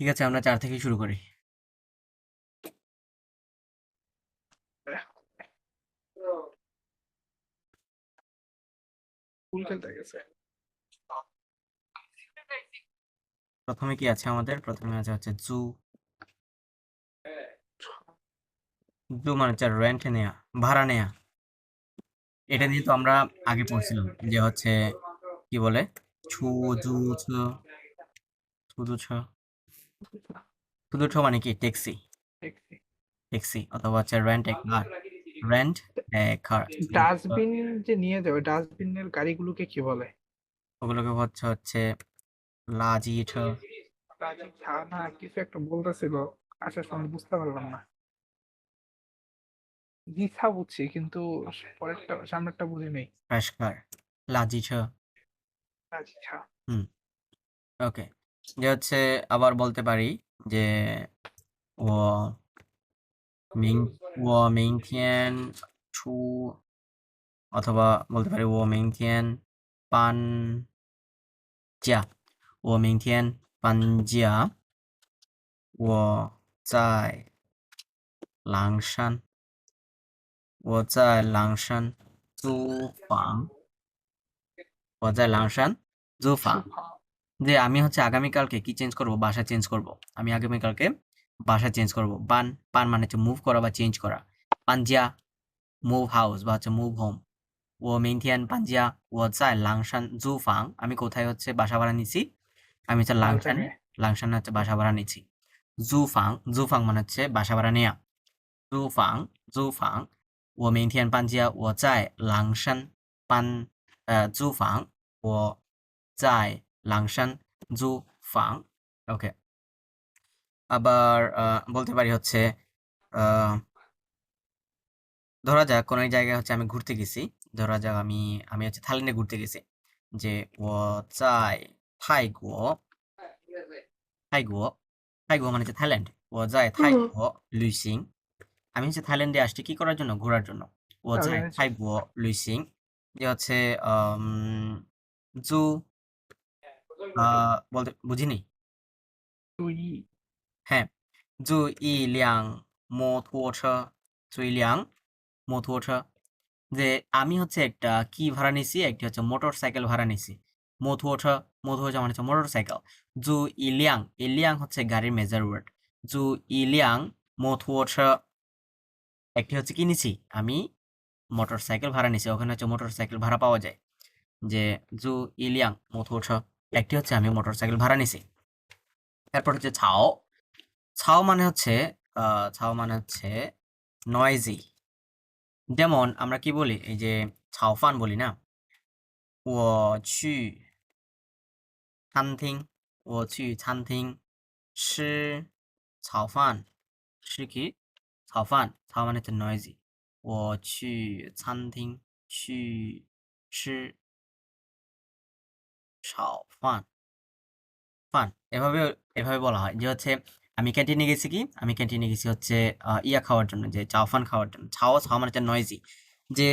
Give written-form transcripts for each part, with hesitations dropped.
ঠিক আছে, আমরা 4 থেকে শুরু করি। স্কুল খেলতে গেছে। প্রথমে কি আছে আমাদের? প্রথমে আছে হচ্ছে জু। জু মানে হচ্ছে রেন্ট নেয়া, ভাড়া নেয়া। এটা নিয়ে তো আমরা আগে পড়ছিলাম যে হচ্ছে কি বলে ছু জু ছ ছুদু ছ ছুদু ছ মানে কি? ট্যাক্সি। দেখছি। ট্যাক্সি অথবা হচ্ছে রেন্ট এ কার। রেন্ট এ কার। ডাস্টবিন যে নিয়ে যাবে, ডাস্টবিনের গাড়িগুলোকে কি বলে? ওগুলোকে হচ্ছে লাজি ছ। রাজীব ঝা না কিছু একটা বলতেছিল, আসার সময় বুঝতে পারলাম না। জিসা বুঝছি কিন্তু পরেরটা সামনেরটা বুঝি নেই। ফ্রেশকার লাজি ছ। রাজীব ঝা। হুম, ওকে। যে হচ্ছে আবার বলতে পারি যে ও মিং ও মিংথিয়েন ছু, অথবা বলতে পারি ও মিংথিয়েন পান জিয়া। ও মিংথিয়েন পান জিয়া ও চাই লাংশান ও চাই লাংশান জু ফাং ও চাই লাংশান জু ফাং। সুফা। যে আমি হচ্ছে আগামীকালকে কি চেঞ্জ করব? বাসা চেঞ্জ করব। আমি আগামীকালকে বাসা চেঞ্জ করব। পান পান মানে হচ্ছে মুভ করা বা চেঞ্জ করা। পানজিয়া মুভ হাউস বা হচ্ছে মুভ হোম। ও মেইনথিয়ান পাঞ্জিয়া ও চাই লাংশান জু ফাং। আমি কোথায় হচ্ছে বাসা ভাড়া নিছি? আমি হচ্ছে লাংশানে। জায়গায়। লাংশানে হচ্ছে বাসা ভাড়া নিছি। জু ফাং, জু ফাং মানে হচ্ছে বাসা ভাড়া নেয়া। জু ফাং, জু ফাং। ও মেইনথিয়ান পাঞ্জিয়া ও চাই লাংশান পান জু ফাং। ও চাই লাংশান জু ফাং। ওকে। আবার বলতে পারি হচ্ছে আহ, ধরা যাক কোনো এক জায়গায় হচ্ছে আমি ঘুরতে গেছি। ধরা যাক আমি আমি হচ্ছে থাইল্যান্ডে ঘুরতে গেছি। যে ও চাই থাইগুয়ো। থাইগুয়ো, থাইগুয়ো মানে হচ্ছে থাইল্যান্ড। ও যায় থাইগুয়ো লুইসিং। আমি হচ্ছে থাইল্যান্ডে আসছি কি করার জন্য? ঘোরার জন্য। ও তাহলে যায় থাইগুয়ো লুইসিং। যে হচ্ছে আম, জু বলতে বুঝিনি। তুই হ্যাঁ, জু ই লিয়াং মো থুয়ো জুই লিয়াং মো থুয়ো। যে আমি হচ্ছে একটা কি ভাড়া নিছি? একটি হচ্ছে মোটর সাইকেল ভাড়া নিছি। মথুয়ো, মথুয়ো মানে হচ্ছে মোটর সাইকেল। জু ইলিয়াং, ইলিয়াং হচ্ছে গাড়ির মেজর ওয়ার্ড। জু ইলিয়াং মথুয়ো। একটি হচ্ছে কি নিছি? আমি মোটর সাইকেল ভাড়া নিছি। ওখানে হচ্ছে মোটর সাইকেল ভাড়া পাওয়া যায়। যে জু ইলিয়াং মথুয়ো, একটি হচ্ছে আমি মোটর সাইকেল ভাড়া নিছি। এরপর হচ্ছে ছাও। ছাও মানে হচ্ছে ছাও মানে হচ্ছে নয়েজি। যেমন আমরা কি বলি? এই যে ছাও ফান বলি না? 我去餐厅，我去餐厅吃炒饭。吃কি? 炒饭，炒饭হচ্ছে noisy。我去餐厅去吃炒饭。ফান এভাবে এভাবে বলা হয় যে হচ্ছে আমি ক্যান্টিনে গেছি কি? আমি ক্যান্টিনে গেছি হচ্ছে ইয়া খাওয়ার জন্য, যে চাওফান খাওয়ার জন্য। ছাও ছাও মানে হচ্ছে নয়েজি। যে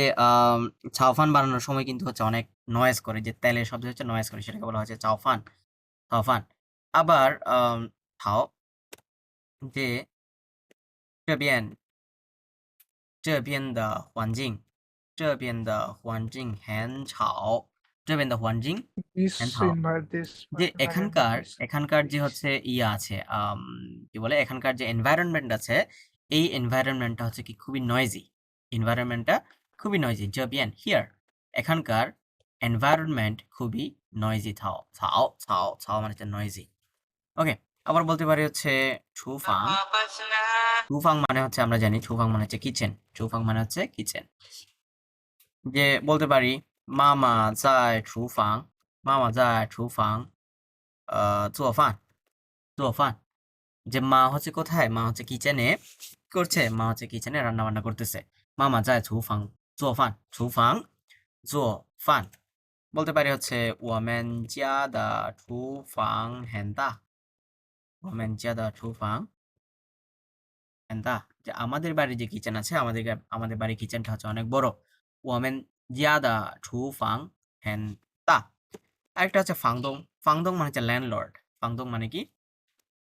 চাওফান বানানোর সময় কিন্তু হচ্ছে অনেক নয়েজ করে, যে তেলের শব্দ হচ্ছে নয়েজ করে, সেটাকে বলা হচ্ছে চাওফান। চাওফান। আবার থাও, যে 这边这边的环境，这边的环境很吵，这边的环境 দিস 很吵。ইনভাইট দিস যে ইনভাইট এখানকার দিস এখানকার যে দিস। হচ্ছে ইয়া আছে, কি বলে, এখানকার যে এনভায়রনমেন্ট আছে, এই এনভায়রনমেন্টটা হচ্ছে কি খুবই নয়েজি। এনভায়রনমেন্টটা খুবই নয়েজি। জাবিয়ান হিয়ার, এখানকার এনভায়রনমেন্ট খুবই নয়েজি। থাও ছাও ছাও ছাও মানে হচ্ছে নয়েজি। ওকে। আবার বলতে পারি হচ্ছে ছুফাং। ছুফাং মানে হচ্ছে আমরা জানি ছুফাং মানে হচ্ছে কিচেন। ছুফাং মানে হচ্ছে কিচেন। যে বলতে পারি মামা যায় ছুফাং, মামা যায় ছুফাং 做饭 做饭। যে মা হচ্ছে কোথায়? মা হচ্ছে কিচেনে করছে, মা হচ্ছে কিচেনে রান্না বান্না করতেছে। মামা যায় 厨房 做饭 厨房 做饭। বলতে পারি হচ্ছে 我们家的厨房很大，我们家的厨房很大। যে আমাদের বাড়ির যে কিচেন আছে, আমাদের বাড়ির কিচেনটা হচ্ছে অনেক বড়। 我们家的厨房很大। আরেকটা হচ্ছে ফাংদং। ফাংদং মানে হচ্ছে ল্যান্ডলর্ড। ফাংদং মানে কি?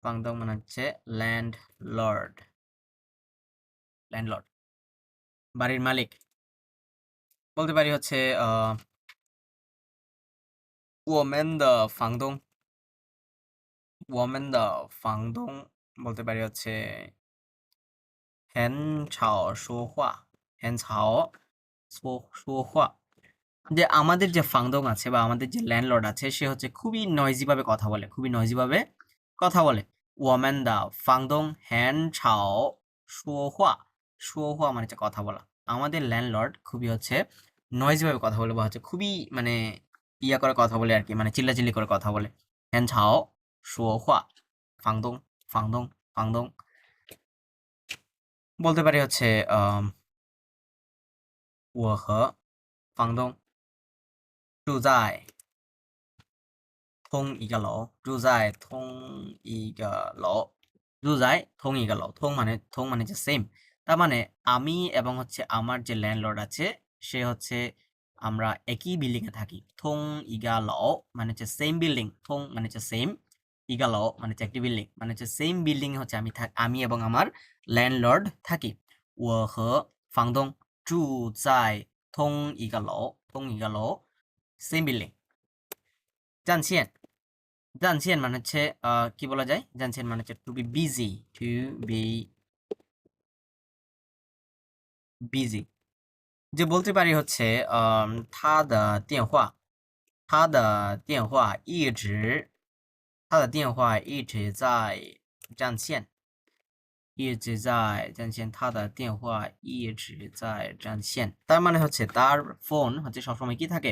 ফাংদং মানে হচ্ছে ল্যান্ডলর্ড, ল্যান্ডলর্ড বাড়ির মালিক। বলতে পারি হচ্ছে 我们的房东，我们的房东বলতে পারি হচ্ছে 很吵说话，很吵说话। যে আমাদের যে ফাংদং আছে বা আমাদের যে ল্যান্ডলর্ড আছে সে হচ্ছে খুবই নয়েজি ভাবে কথা বলে, খুবই নয়েজি ভাবে কথা বলে। 我们的房东很吵说话，说话মানে হচ্ছে কথা বলা। আমাদের ল্যান্ডলর্ড খুবই হচ্ছে নয়েজি ভাবে কথা বলে বা হচ্ছে খুবই মানে ইয়া করে কথা বলে আর কি, মানে চিল্লাচিল্লি করে কথা বলে। 很吵说话，房东房东房东বলতে পারি হচ্ছে我和房东住在同一个楼，住在同一个楼，住在同一个楼। থং মানে হচ্ছে সেম। তার মানে আমি এবং হচ্ছে আমার যে ল্যান্ডলর্ড আছে সে হচ্ছে আমরা একই বিল্ডিং এ থাকি। থং ইগা লও মানে হচ্ছে সেম বিল্ডিং, থং মানে হচ্ছে সেম, ইগা লও মানে হচ্ছে একটি বিল্ডিং, মানে হচ্ছে সেম বিল্ডিং এ হচ্ছে আমি এবং আমার ল্যান্ডলর্ড থাকি। 我和房东住在同一个楼，同一个楼，same building。占线জানছেন মানে হচ্ছে কি বলা যায়, জানছেন মানে হচ্ছে to be busy, to be busy. যে বলতে পারি হচ্ছে他的电话，他的电话一直他的电话一直在占线，一直在占线，他的电话一直在占线। তার মানে হচ্ছে তার ফোন হচ্ছে সবসময় কি থাকে,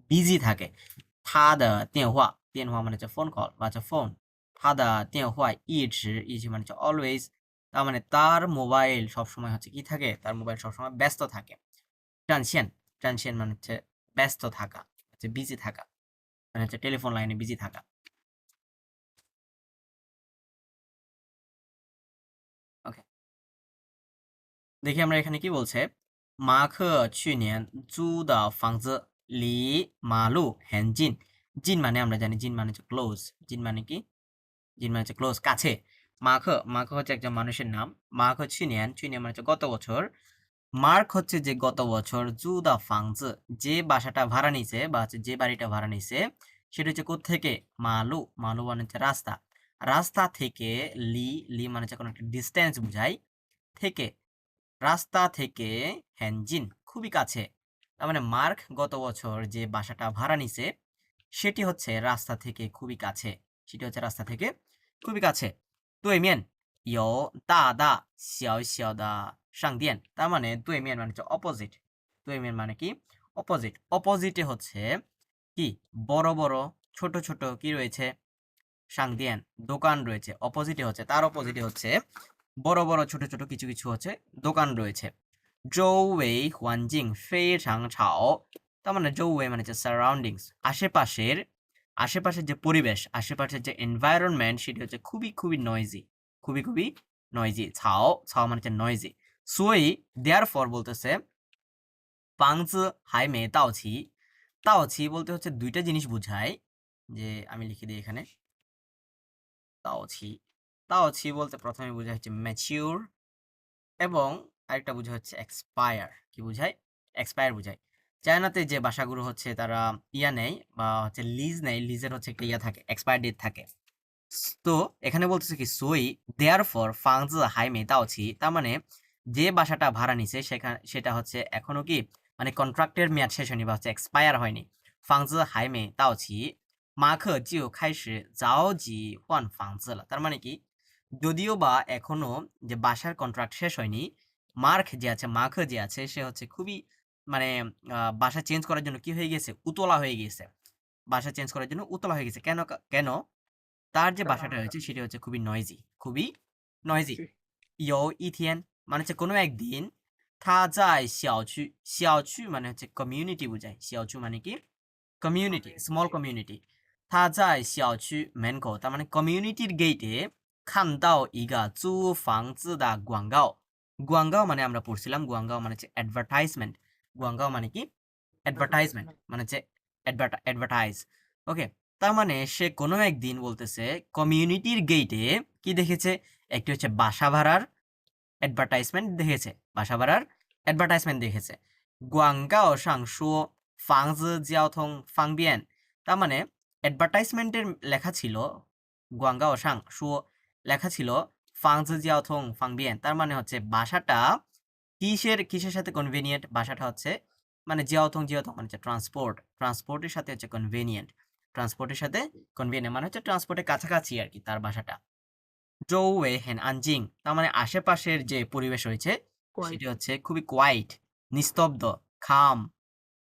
বিজি থাকে। 他的电话，电话মানে হচ্ছে ফোন কল বা হচ্ছে ফোন। 他的电话一直মানে হচ্ছে অলওয়েজ। তার মানে তার মোবাইল সবসময় হচ্ছে কি থাকে, তার মোবাইল সবসময় ব্যস্ত থাকে। 占线，占线মানে হচ্ছে ব্যস্ত থাকা, হচ্ছে বিজি থাকা, মানে হচ্ছে টেলিফোন লাইনে বিজি থাকা। ওকে, দেখি আমরা এখানে কি বলছে। 马克去年租的房子离马路很近。近মানে আমরা জানি, জিন মানে হচ্ছে ক্লোজ। জিন মানে কি, জিন মানে হচ্ছে ক্লোজ, কাছে। মার্ক হচ্ছে একজন মানুষের নাম। মার্ক চুনিয়ান মানে হচ্ছে গত বছর। মার্ক হচ্ছে যে গত বছর জু দা ফাংজ, যে বাসাটা ভাড়া নিছে বা হচ্ছে যে বাড়িটা ভাড়া নিছে সেটা হচ্ছে কোত্থেকে, মালু, মালু মানে হচ্ছে রাস্তা, রাস্তা থেকে লি, লি মানে হচ্ছে কোনো একটা ডিস্টেন্স বুঝায়, থেকে, রাস্তা থেকে হ্যানজিন খুবই কাছে। তার মানে মার্ক গত বছর যে বাসাটা ভাড়া নিছে সেটি হচ্ছে রাস্তা থেকে খুবই কাছে, সেটি হচ্ছে রাস্তা থেকে খুবই কাছে। 对面有大大小小的商店। তার মানে 对面মানে হচ্ছে অপোজিট, 对面মানে কি, অপোজিট। অপোজিটে হচ্ছে কি, বড় বড় ছোট ছোট কি রয়েছে, সাংদিয়ান দোকান রয়েছে। অপোজিটে হচ্ছে, তার অপোজিটে হচ্ছে বড় বড় ছোট ছোট কিছু কিছু হচ্ছে দোকান রয়েছে। 周围环境非常吵। তার মানে 周围মানে হচ্ছে সারাউন্ডিংস, আশেপাশের, আশেপাশের যে পরিবেশ, আশেপাশের যে এনভায়রনমেন্ট সেটি হচ্ছে খুবই খুবই নয়েজি, খুবই খুবই নয়েজি। ছাও, ছাও মানে হচ্ছে নয়েজি। সুই দেয়ার ফর বলতেছে 房子还没到齐। 到齐বলতে হচ্ছে দুইটা জিনিস বুঝায়, যে আমি লিখে দিই এখানে। 到齐, 到齐বলতে প্রথমে বোঝায় হচ্ছে ম্যাচিউর এবং আরেকটা বোঝায় হচ্ছে এক্সপায়ার। কি বোঝায়, এক্সপায়ার বোঝায়। চায়নাতে যে বাসাগুলো হচ্ছে তারা ইয়া নেয় বা হচ্ছে লিজ নেয়, লিজের হচ্ছে একটা ইয়া থাকে, এক্সপায়ার ডেট থাকে। তো এখানে বলতেছে কি সুই দেয়ার ফর ফাংজ হাইমে দাওছি, তার মানে যে বাসাটা ভাড়া নিছে সেটা হচ্ছে এখনো কি মানে কন্ট্রাক্টের মেয়াদ শেষ হয়নি বা হচ্ছে এক্সপায়ার হয়নি। ফাংজ হাইমে দাওছি মাখে জিও খাইছে যাও জি হুয়ান ফাংজ, তার মানে কি যদিও বা এখনো যে বাসার কন্ট্রাক্ট শেষ হয়নি, মার্ক যে আছে, মাখে যে আছে সে হচ্ছে খুবই মানে বাসা চেঞ্জ করার জন্য কি হয়ে গেছে, উতলা হয়ে গেছে। বাসা চেঞ্জ করার জন্য উতলা হয়ে গেছে। কেন কেন, তার যে বাসাটা রয়েছে সেটা হচ্ছে খুবই নয়েজি, খুবই নয়েজি। 有一天মানে হচ্ছে কোনো একদিন, 他在小区, 小区মানে হচ্ছে কমিউনিটি বোঝায়, 小区মানে কি কমিউনিটি, স্মল কমিউনিটি। 他在小区门口তার মানে কমিউনিটির গেটে 看到一个租房子的广告। গুয়াঙ্গাও মানে আমরা পড়ছিলাম, গুয়াঙ্গাও মানে হচ্ছে অ্যাডভার্টাইজমেন্ট, গুয়াঙ্গাও মানে কি অ্যাডভার্টাইজমেন্ট, মানে হচ্ছে অ্যাডভার্টাইজ। ওকে, তার মানে সে কোনো একদিন বলতেছে কমিউনিটির গেটে কি দেখেছে? একটি হচ্ছে বাসা ভাড়ার অ্যাডভার্টাইজমেন্ট দেখেছে, বাসা ভাড়ার অ্যাডভার্টাইজমেন্ট দেখেছে। 广告上说房子交通方便 তার মানে অ্যাডভার্টাইজমেন্টের লেখা ছিল 广告上说লেখা ছিল 房子交通方便তার মানে হচ্ছে বাসাটা কিসের সাথে কনভেনিয়েন্ট? বাসাটা হচ্ছে মানে জিয়াওথং মানে হচ্ছে ট্রান্সপোর্টের সাথে হচ্ছে কনভেনিয়েন্ট, ট্রান্সপোর্টের সাথে কনভেনিয়েন্ট মানে হচ্ছে ট্রান্সপোর্টের কাছাকাছি আর কি তার বাসাটা। 周围很安静 তার মানে আশেপাশের যে পরিবেশ রয়েছে সেটি কোয়াইট হচ্ছে খুবই কোয়াইট, নিস্তব্ধ, খাম,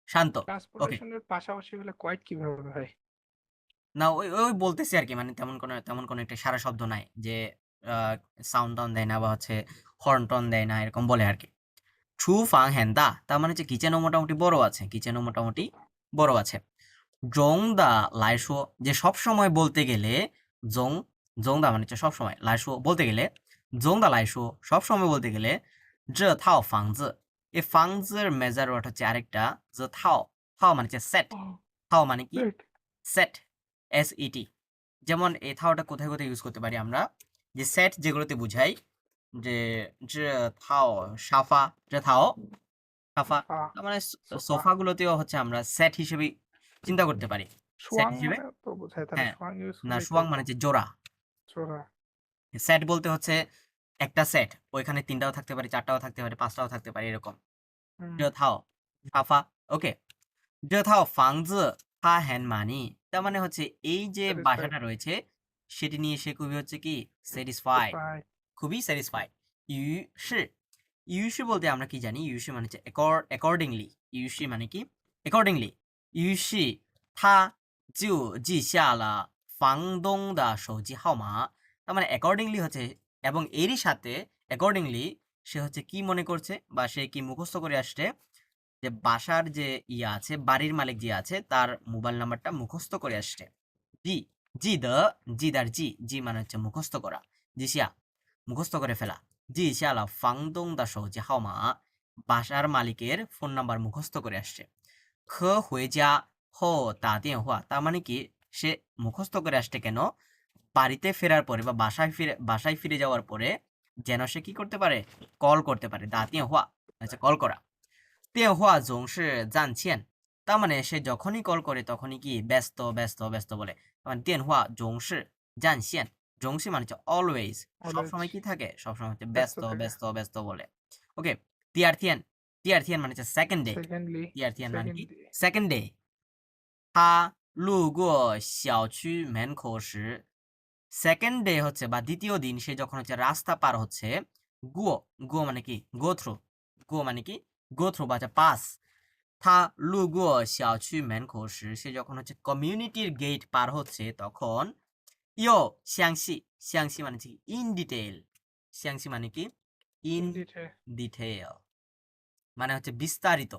শান্ত। ওকে, ট্রান্সপোর্টেশনের পাশাপাশি হলে কোয়াইট কিভাবে হয়? না ওই বলতেছি আর কি, মানে তেমন কোনো একটা সারা শব্দ নাই যে সাউন্ড টাউন দেয় না বা হচ্ছে হর্ন টন দেয় না, এরকম বলে আর কি। 厨房很大 তার মানে হচ্ছে কিচেনও মোটামুটি বড় আছে। 中的来说 যে সব সময় বলতে গেলে জং জংদা মানে হচ্ছে সব সময়, 来说বলতে গেলে 中的来说সব সময় বলতে গেলে 这套房子 এই 房子এর মেজার ওয়ার্ড হচ্ছে আরেকটা 这套 套মানে হচ্ছে সেট,套মানে কি Right. সেট, এস ই টি। যেমন এই থাওটা কোথায় ইউজ করতে পারি আমরা, যে সেট যেগুলোতে বুঝাই যে 这套সাফা, 这套সাফা তার মানে সোফা সোফা গুলোতেও হচ্ছে আমরা সেট হিসেবে চিন্তা করতে পারি, সেট সোয়াং হিসেবে। মানে তো বোঝায়, তাহলে হ্যাঁ, সোয়াং ইউজ না করলেই তো সুয়াং মানে হচ্ছে জোড়া, চোরা। সেট বলতে হচ্ছে একটা সেট, ওইখানে 3টাও থাকতে পারে, 4টাও থাকতে পারে, 5টাও থাকতে পারে এরকম। 这套সাফা, ওকে। 这套房子它很满意তার মানে হচ্ছে এই যে বাসাটা রয়েছে সেটি নিয়ে সে খুবই হচ্ছে কি স্যাটিসফাইড, খুবই স্যাটিসফাইড। 于是বলতে আমরা কি জানি? 于是মানে হচ্ছে accordingly, 于是মানে কি accordingly, 于是他就记下了房东的手机号码তার মানে accordingly হচ্ছে, এবং এরই সাথে accordingly সে হচ্ছে কি মনে করছে বা সে কি মুখস্থ করে আসছে যে বাসার যে আছে, বাড়ির মালিক যে আছে তার মোবাইল নাম্বারটা মুখস্থ করে আসছে। জি জি মানে হচ্ছে মুখস্থ করা, জিসিয়া মুখস্থ করে ফেলা। জি শালা ফাংদং দা সৌজি হাওমা বাসার মালিকের ফোন নাম্বার মুখস্থ করে আসছে। খ হয়ে যা হো তা দিয়ে হওয়া তার মানে কি সে মুখস্থ করে আসছে কেন? বাড়িতে ফেরার পরে বা বাসায় ফিরে যাওয়ার পরে যেন সে কি করতে পারে? কল করতে পারে। দা দিয়ে হওয়া আচ্ছা, কল করা। 电话总是占线 তার মানে সে যখনই কল করে তখনই কি ব্যস্ত বলে। মানে 电话总是占线 জংশি মানে হচ্ছে অলওয়েজ, সবসময় কি থাকে? সবসময় হচ্ছে ব্যস্ত বলে। ওকে, 第二天মানে হচ্ছে সেকেন্ড ডে, 第二天মানে কি সেকেন্ড ডে।他路过小区门口时 সেকেন্ড ডে হচ্ছে বা দ্বিতীয় দিন সে যখন হচ্ছে রাস্তা পার হচ্ছে, গো মানে কি গো থ্রু, গো মানে কি গো থ্রু বা পাস। 他路过小区门口时সে যখন হচ্ছে কমিউনিটির গেট পার হচ্ছে তখন ইয়ো相信মানে কি ইন ডিটেইল, মানে কি ইন ডিটেইল মানে হচ্ছে বিস্তারিত।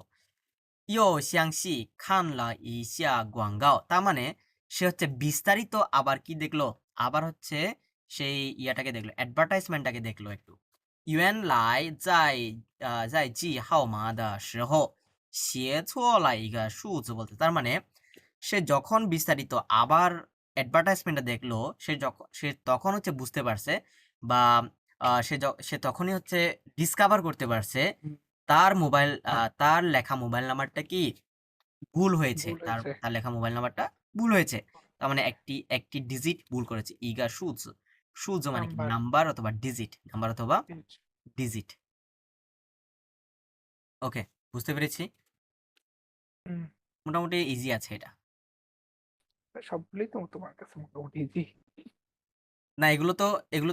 ইয়ো相信看了一下广告তার মানে সে হচ্ছে বিস্তারিত আবার কি দেখলো? আবার হচ্ছে সেই ইয়াটাকে দেখলো, অ্যাডভার্টাইজমেন্টটাকে দেখলো একটু। 原来在记号码的时候写错了一个数字বলতে তার মানে সে যখন বিস্তারিত আবার অ্যাডভার্টাইজমেন্টটা দেখলো সে তখন হচ্ছে বুঝতে পারছে বা সে তখনই হচ্ছে ডিসকভার করতে পারছে তার তার লেখা মোবাইল নাম্বারটা কি ভুল হয়েছে, তার লেখা মোবাইল নাম্বারটা ভুল হয়েছে। তার মানে একটি ডিজিট ভুল করেছে। ইগা সুজ মানে কি নাম্বার অথবা ডিজিট। ওকে, বুঝতে পেরেছি। মোটামুটি ইজি আছে এটা। সবগুলোই তো তোমার কাছে মোটামুটি ইজি। না এগুলো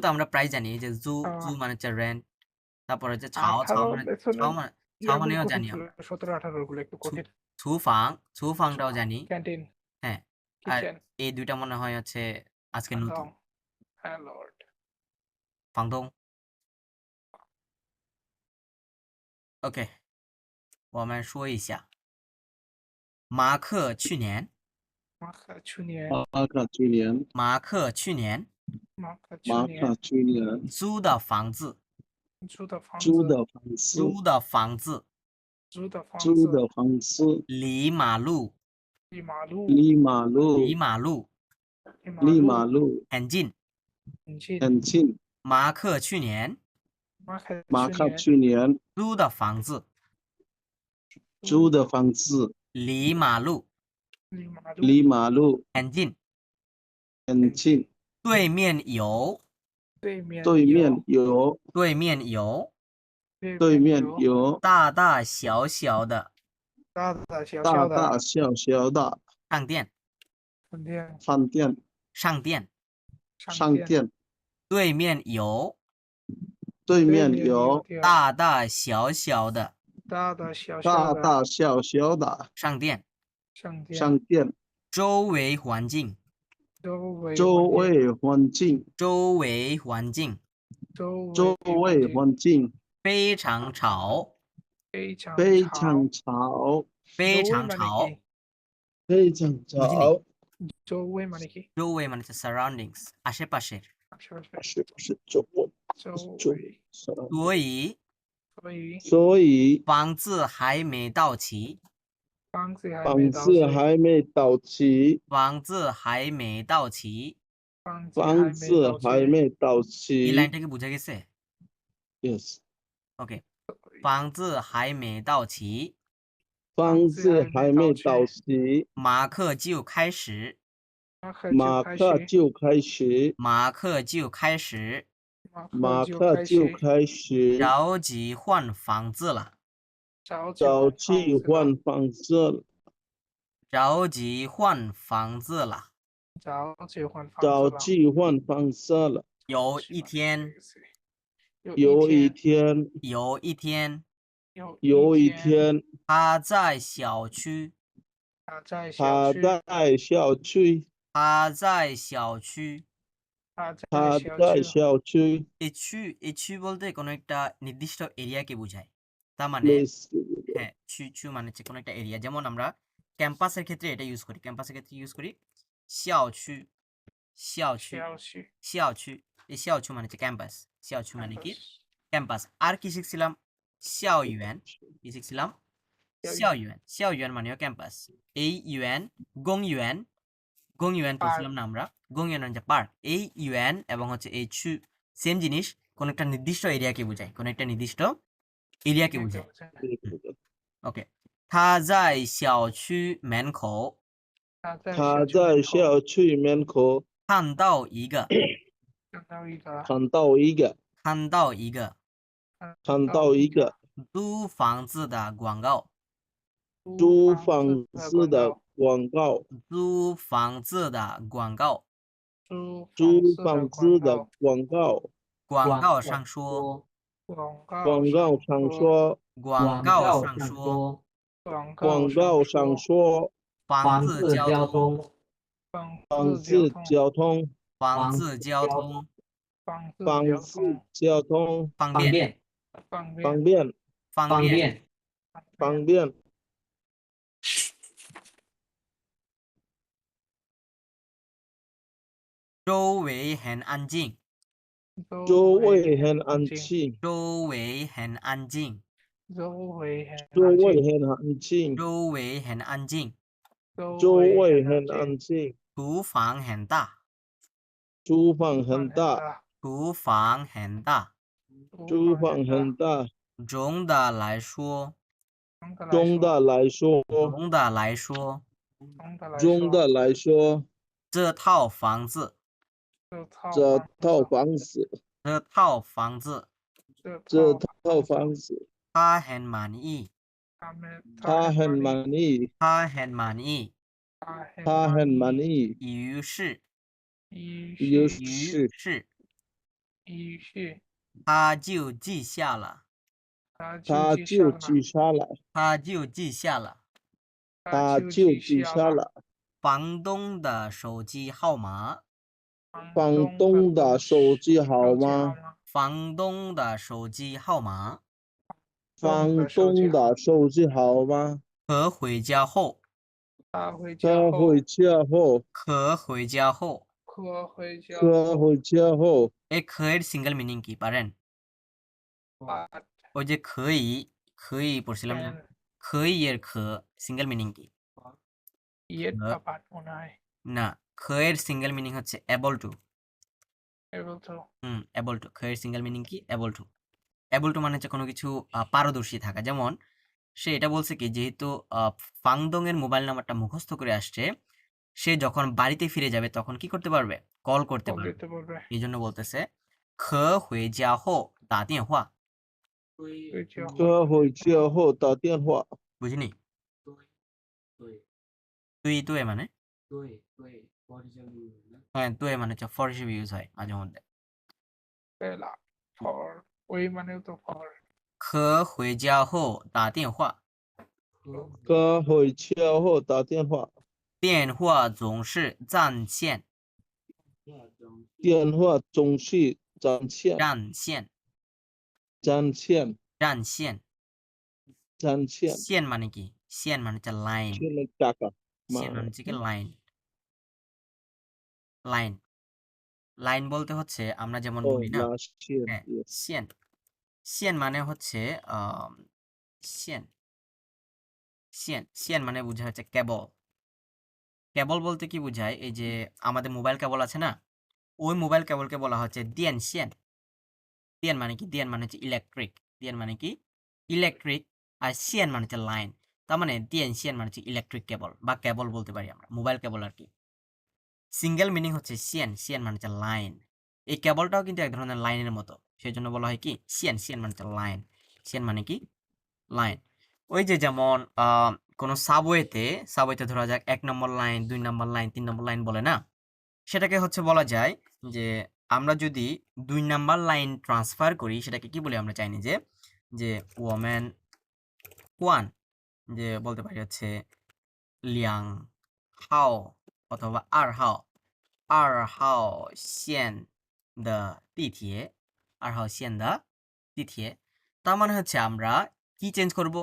তো আমরা প্রায় জানি, যে জু মানে হচ্ছে রেন্ট, তারপর হচ্ছে ছাও মানেও জানি আমরা। 17-18 গুলো একটু কঠিন। ছুফাংটাও জানি। ক্যান্টিন, হ্যাঁ, আর কিচেন, এই দুইটা মনে হয় হচ্ছে আজকে নতুন। হ্যাঁ লর্ড। 房东 OK， 我们说一下马克去年马克去年租的房子租的房子离马路离马路很近很近，很近。马克去年马克去年租的房子租的房子离马路离马路很近，很近，对面有对面对面有对面有对面有大大小小的大大小大小的大小小的商店饭店、饭店、商店，商店，对面有对面面有大大小小的大大小大小的大小小的商店，商店，商店，周围环境周围环境周围环境周围环境非常吵，非常非吵，常吵，非常吵。非常 বুঝিনি? 吵，周围মানে কি?周围মানে হচ্ছে সারাউন্ডিংস, আশেপাশের।是周围，周周围，围，所以所以房子还没到期，房子还房没到子还没到期，房子还没到期。房子还没到 এই 期 লাইনটা কি বুঝা গেছে? ，yes， ওকে, 房子还没到期，房子还没到期，马克就开始，马克就开始，马克就开始马克就开始着急换房子了，着急换房子了，着急换房子了。着急换房子了。有一天，有一天，有一天，有一天，他在小区，他在小区，他在小区他在小区， এই ছু বলতে কোনো একটা নির্দিষ্ট এরিয়াকে বোঝায়। তার মানে类似 হ্যাঁ, ছু মানে হচ্ছে কোনো একটা এরিয়া। যেমন আমরা ক্যাম্পাসের ক্ষেত্রে এটা ইউজ করি। ক্যাম্পাসের ক্ষেত্রে ইউজ করি 校区校区校区এই 校区মানে হচ্ছে ক্যাম্পাস। 校区মানে কি? ক্যাম্পাস। আর কি শিখছিলাম? 校园 কি শিখছিলাম? 校园 校园মানেও ক্যাম্পাস। এই ইউএন গং ইউএন গং ইউএন পড়ছিলাম না আমরা? গং ইউএন মানে পার্ক। এই ইউএন এবং হচ্ছে এই ছু সেম জিনিস, কোন একটা নির্দিষ্ট এরিয়াকে বোঝায়। কোন একটা নির্দিষ্ট এরিয়াকে বোঝায়। ওকে, 他在小区门口他在小区门口看到一个看到一个看到一个看到一个租房子的广告，租房子的广告，租房子的广告，租房子的广告，广告上说，广告上说，广告上说，广告上说，房子交通，房子交通，房子交通，房子交通，方便，方便，方便，方便。周围很安静，周围很安静，周围很安静，周围很安静，周围很安静，周围很安静，厨房很大，厨房很大，厨房很大。厨房很大。总的来说，总的来说，总的来说，总的来说，这套房子，这套房子，这套房子，这套房子，他很满意，他很满意，他很满意。他很满意。于是，于是，他就记下了，他就记下了，他就记下了他就记下了房东的手机号码，房东的手机号码，房东的手机号码房东的手机号码。和回家后，他回家后，和回家后，他回家后，এই খয়ের সিঙ্গেল মিনিং কি পারেন? ওই যে খই, খই পড়ছিলাম না? খই এর খ সিঙ্গেল মিনিং কি? না, খয়ের সিঙ্গেল মিনিং হচ্ছে able to. able to able to. খেয়ের সিঙ্গেল মিনিং কি? Able to. অ্যাবল টু মানে হচ্ছে কোনো কিছু পারদর্শী থাকা। যেমন সে এটা বলছে কি, যেহেতু ফাংদং এর মোবাইল নাম্বারটা মুখস্থ করে আসছে, সে যখন বাড়িতে ফিরে যাবে তখন কি করতে পারবে? কল করতে call পারবে। দিতে পারবে। এই জন্য বলতেছে খ হুয়ে জিয়া হো দা দিন হুয়া। 对就好。车回家后打电话。 বুঝিনি? তুই তুই মানে হ্যাঁ, তুই মানে হচ্ছে ফর হিসেবে ইউজ হয় মাঝে মধ্যে। 对了，for ওই মানেও তো for খ হুয়ে জিয়া হো দা দিন হুয়া।车回家后打电话。电话总是占线，电话总是占线，占线，占线，占线。占线。 线মানে কি? 线মানে হচ্ছে লাইন। 线的价格 线মানে 嘛， হচ্ছে কি? লাইন। লাইন। লাইন বলতে হচ্ছে আমরা যেমন 哦， বলি না, 拉线 হ্যাঁ, ，yes， 线। 线মানে হচ্ছে线। 线। 线মানে বোঝায় হচ্ছে কেবল। কেবল বলতে কি বোঝায়? এই যে আমাদের মোবাইল কেবল আছে না? ওই মোবাইল কেবলকে বলা হচ্ছে দিয়েন线। দিয়েন মানে কি? দিয়েন মানে হচ্ছে ইলেকট্রিক। দিয়েন মানে কি? ইলেকট্রিক। আর线মানে হচ্ছে লাইন। তার মানে দিয়েন线মানে হচ্ছে ইলেকট্রিক কেবল বা কেবল বলতে পারি আমরা। মোবাইল কেবল আর কি। সিঙ্গেল মিনিং হচ্ছে সিয়েন। সিয়েন মানে হচ্ছে লাইন। এই কেবলটাও কিন্তু এক ধরনের লাইনের মতো। সেজন্য বলা হয় কি? সিয়েন। সিয়েন মানে হচ্ছে লাইন। সিয়েন মানে কি? লাইন। ওই যে যেমন কোনো সাবওয়েতে ধরা যাক ১ নম্বর লাইন, ২ নম্বর লাইন, ৩ নম্বর লাইন বলে না? সেটাকে হচ্ছে বলা যায় যে আমরা যদি ২ নাম্বার লাইন ট্রান্সফার করি সেটাকে কি বলি আমরা চাইনি যে ওমেন 1 যে বলতে পারি হচ্ছে 2号 অথবা 2号2号线的地铁2号线的地铁তার মানে হচ্ছে আমরা কি চেঞ্জ করব?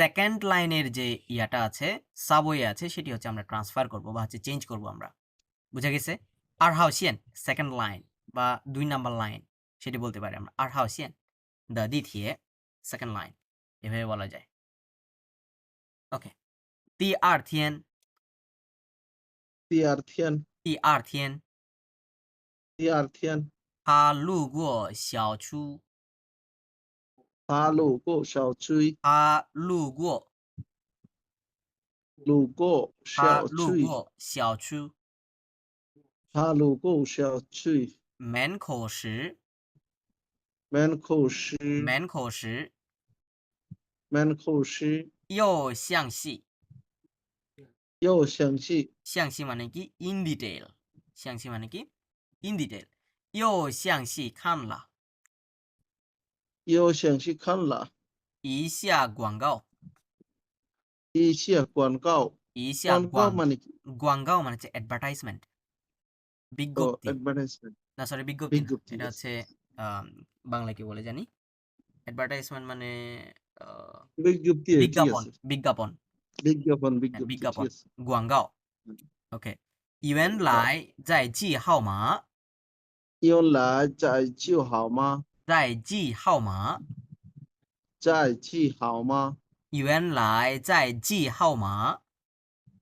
সেকেন্ড লাইনের যে ইয়াটা আছে, সাবওয়ে আছে, সেটি হচ্ছে আমরা ট্রান্সফার করব বা হচ্ছে চেঞ্জ করব আমরা। বুঝা গেছে? 2号线 সেকেন্ড লাইন বা ২ নাম্বার লাইন সেটি বলতে পারি আমরা।2号线的地铁সেকেন্ড লাইন এভাবে বলা যায়। ওকে। 第二天第二天，第二天第二天，他路过小区，他路过小区，他路过路过他小路区，过小区他路过小区，门口时门口时，门口时门口时，又详细又详细，详细মানে কি? in detail 详细মানে কি? in detail 又详细看了又详细看了一下广告一些广告，一下广告嘛，你广告মানে হচ্ছে অ্যাডভার্টাইজমেন্ট 哦 বিজ্ঞপ্তি，advertisement， না সরি বিজ্ঞপ্তি না বিজ্ঞপ্তি, এটা yes, হচ্ছে yes. বাংলায় কি বলে জানি অ্যাডভার্টাইজমেন্ট মানে আহ, বিজ্ঞপ্তি ঠিক বিজ্ঞাপন আছে বিজ্ঞাপন বিজ্ঞাপন হ্যাঁ, বিজ্ঞপ্তি ঠিক বিজ্ঞাপন আছে 广告 OK 原来在记号码原来在记好吗？在记号码在记好吗？原来在记号码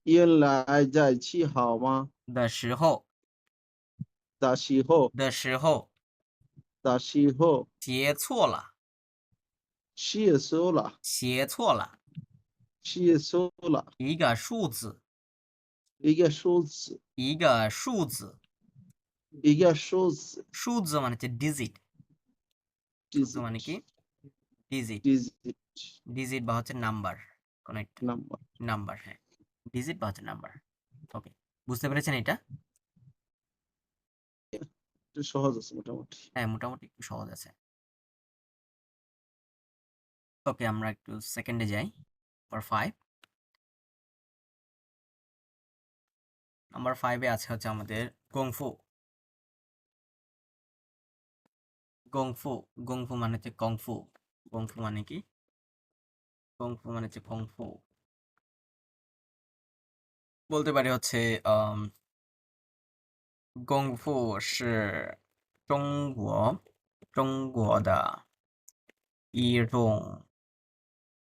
原来在记好吗？的时候的时候的时候的时候写错了写错了写错了写错了一个数字一个数字一个数字一个数字数字মানে হচ্ছে ডিজিট数字মানে কি? ডিজিট digit ডিজিট বা হচ্ছে নাম্বার কোন একটা number নাম্বার হ্যাঁ ডিজিট বা হচ্ছে নাম্বার ওকে বুঝতে পেরেছেন এটা? একটু সহজ আছে মোটামুটি হ্যাঁ মোটামুটি একটু সহজ আছে ওকে আমরা একটু সেকেন্ডে যাই নাম্বার 5 নাম্বার 5 এ আছে হচ্ছে আমাদের গংফু গংফু গংফু মানে হচ্ছে কংফু গংফু মানে কি? কংফু মানে হচ্ছে কংফু বলতে পারি হচ্ছে功夫是中国的一种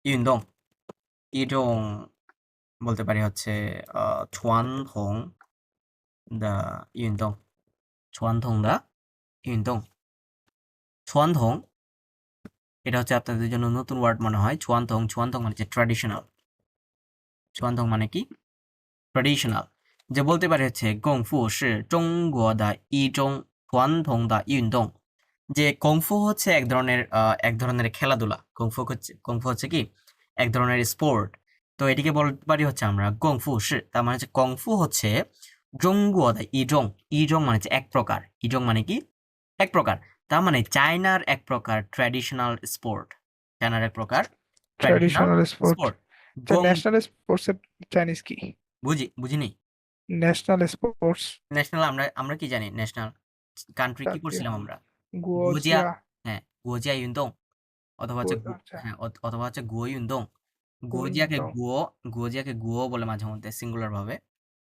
运动一种বলতে পারি হচ্ছে传统的运动传统的 ইউনদং ছুয়ানথং এটা হচ্ছে আপনাদের জন্য নতুন ওয়ার্ড মনে হয় ছুয়ানথং ছুয়ানথং মানে হচ্ছে ট্র্যাডিশনাল ছুয়ানথং মানে কি ট্র্যাডিশনাল যে বলতে পারে হচ্ছে গংফু সি জঙ্গুও দা ইজং ছুয়ানথং দা ইউনদং যে কংফু হচ্ছে এক ধরনের খেলাধুলা কংফু হচ্ছে কি এক ধরনের স্পোর্ট তো এটিকে বলতে পারি হচ্ছে আমরা গংফু সি তার মানে হচ্ছে কংফু হচ্ছে জঙ্গুও দা ইজং ইজং মানে হচ্ছে এক প্রকার ইজং মানে কি এক প্রকার তার মানে চায়নার এক প্রকার ট্র্যাডিশনাল স্পোর্ট চায়নার এক প্রকার ট্র্যাডিশনাল ট্র্যাডিশনাল স্পোর্ট। স্পোর্ট আচ্ছা, গং ন্যাশনাল স্পোর্টস এর চাইনিজ কি? বুঝিনি ন্যাশনাল স্পোর্টস ন্যাশনাল আমরা কি জানি ন্যাশনাল কান্ট্রি কি জাতীয় করছিলাম আমরা গুজিয়া গুয়োজিয়া। হ্যাঁ গুজিয়া ইউনদং অথবা হচ্ছে আচ্ছা, হ্যাঁ অথবা হচ্ছে গুয়ো ইউনদং গুজিয়াকে গুয়োইন্দং গুজিয়াকে গুয়ো বলে মাঝে মধ্যে সিঙ্গুলার ভাবে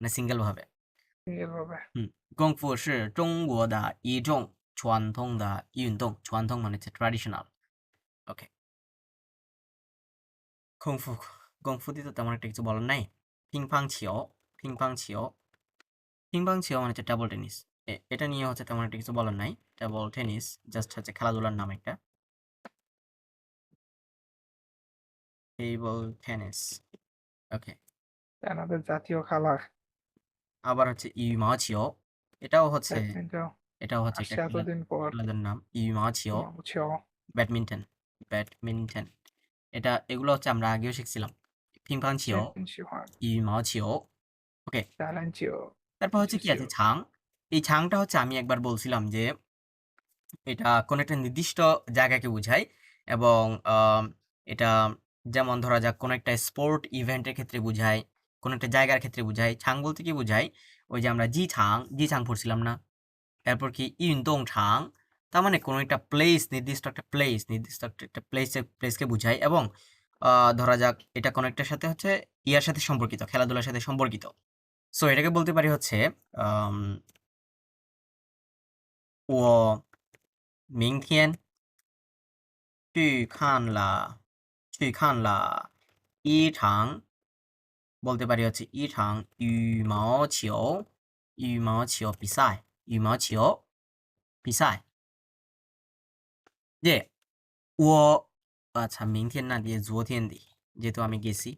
মানে সিঙ্গেল ভাবে এভাবে। 功夫是中国的一种传统的运动传统মানে হচ্ছে ট্র্যাডিশনাল ওকে কংফু কংফু দিয়ে তো তেমন একটা কিছু বলার নাই পিংপাং ছিও পিংপাং ছিও পিংপাং ছিও মানে হচ্ছে টেবল টেনিস এটা নিয়ে হচ্ছে তেমন একটা কিছু বলার নাই টেবল টেনিস জাস্ট হচ্ছে খেলাধুলার নাম একটা টেবল টেনিস ওকে আমাদের জাতীয় খেলা আবার হচ্ছে ইউমাছিও এটাও হচ্ছে ব্যাডমিন্টন এটাও হচ্ছে একটা আসছে এতদিন পর। খেলাধুলার নাম ইউমাছিও বুঝছো? ব্যাডমিন্টন ব্যাডমিন্টন এগুলো হচ্ছে আমরা আগেও শিখছিলাম পিংপাং ছিও 真喜欢 ইউমাছিও ওকে 橄榄球。 তারপর হচ্ছে কি আছে ছাং এই ছাংটা হচ্ছে আমি একবার বলছিলাম যে এটা কোন একটা নির্দিষ্ট জায়গাকে বোঝায় এবং এটা যেমন ধরা যাক কোন একটা স্পোর্ট ইভেন্টের ক্ষেত্রে বোঝায় কোন একটা জায়গার ক্ষেত্রে বোঝায় ছাং বলতে কি বোঝায় ওই যে আমরা জি ছাং পড়ছিলাম না এরপর কি ইউনদং ছাং তার মানে কোনো একটা প্লেস নির্দিষ্ট একটা প্লেসকে বোঝায় এবং ধরা যাক এটা কোনো একটার সাথে হচ্ছে ইয়ার সাথে সম্পর্কিত খেলাধুলার সাথে সম্পর্কিত সো এটাকে বলতে পারি হচ্ছে ও 明天去看了一场 বলতে পারি হচ্ছে 一场羽毛球比赛যে ও আচ্ছা 明天না দিয়ে 昨天দিই যেহেতু আমি গেছি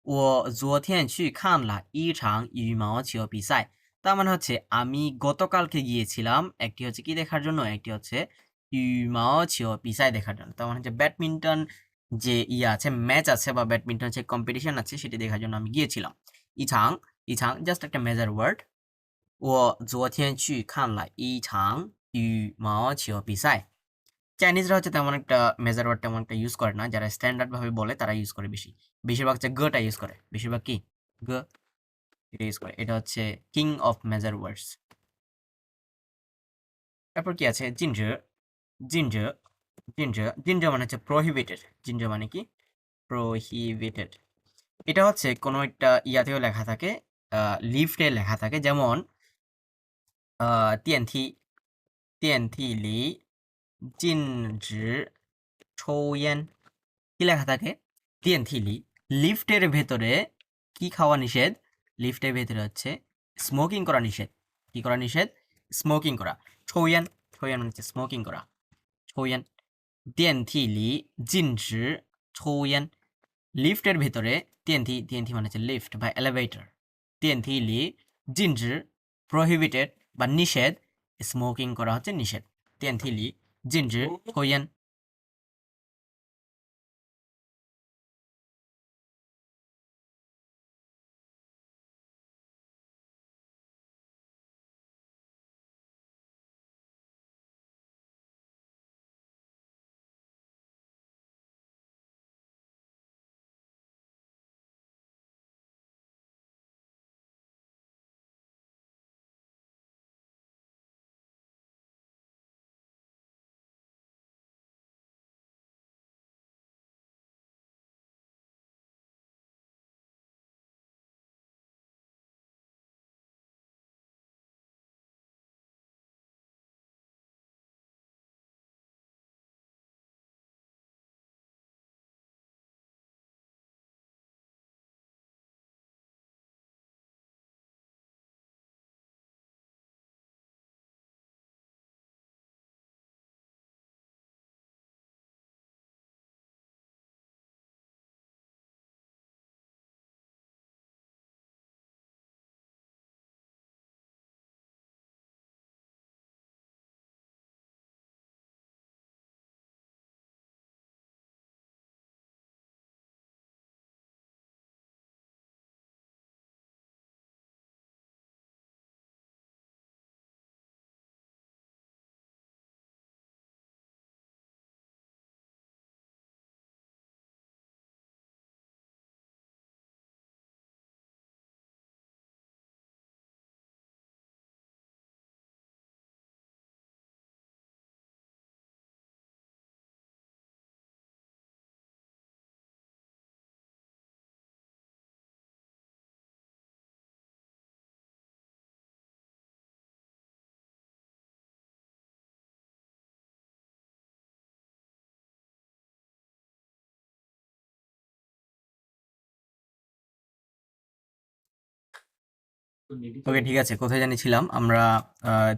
我昨天去看了一场羽毛球比赛 তার মানে হচ্ছে আমি গতকালকে গিয়েছিলাম একটি হচ্ছে কি দেখার জন্য একটি হচ্ছে 羽毛球比赛দেখার জন্য তার মানে হচ্ছে ব্যাডমিন্টন যে আছে ম্যাচ আছে বা ব্যাডমিন্টন যে কম্পিটিশন আছে সেটি দেখার জন্য আমি গিয়েছিলাম ইছাং জাস্ট একটা মেজার ওয়ার্ড 我昨天去看了一场羽毛球比赛 চাইনিজরা হচ্ছে তেমন একটা মেজার ওয়ার্ড তেমন একটা ইউজ করে না যারা স্ট্যান্ডার্ড ভাবে বলে তারা ইউজ করে বেশিরভাগ হচ্ছে গটা ইউজ করে বেশিরভাগ কি গ এটা ইউজ করে এটা হচ্ছে কিং অফ মেজার ওয়ার্ডস তারপর কি আছে জিঞ্জ মানে হচ্ছে প্রহিবিটেড জিঞ্জ মানে কি প্রহিবিটেড এটা হচ্ছে কোনো একটা ইয়াতেও লেখা থাকে লিফটে লেখা থাকে যেমন টিএনটি লি 禁止抽烟 কি লেখা থাকে টিএনটি লিফটের ভেতরে কি খাওয়া নিষেধ লিফটের ভেতরে হচ্ছে স্মোকিং করা নিষেধ কি করা নিষেধ স্মোকিং করা ছোয়ান ছোয়ান মানে হচ্ছে স্মোকিং করা ছোয়ান 电梯里禁止抽烟 লিফটের ভেতরে টিএনটি মানে হচ্ছে লিফট বা এলিভেটর 电梯里禁止 প্রহিবিটেড বা নিষেধ স্মোকিং করা হচ্ছে নিষেধ 电梯里禁止抽烟 ওকে, ঠিক আছে, কোথায় জানি ছিলাম আমরা?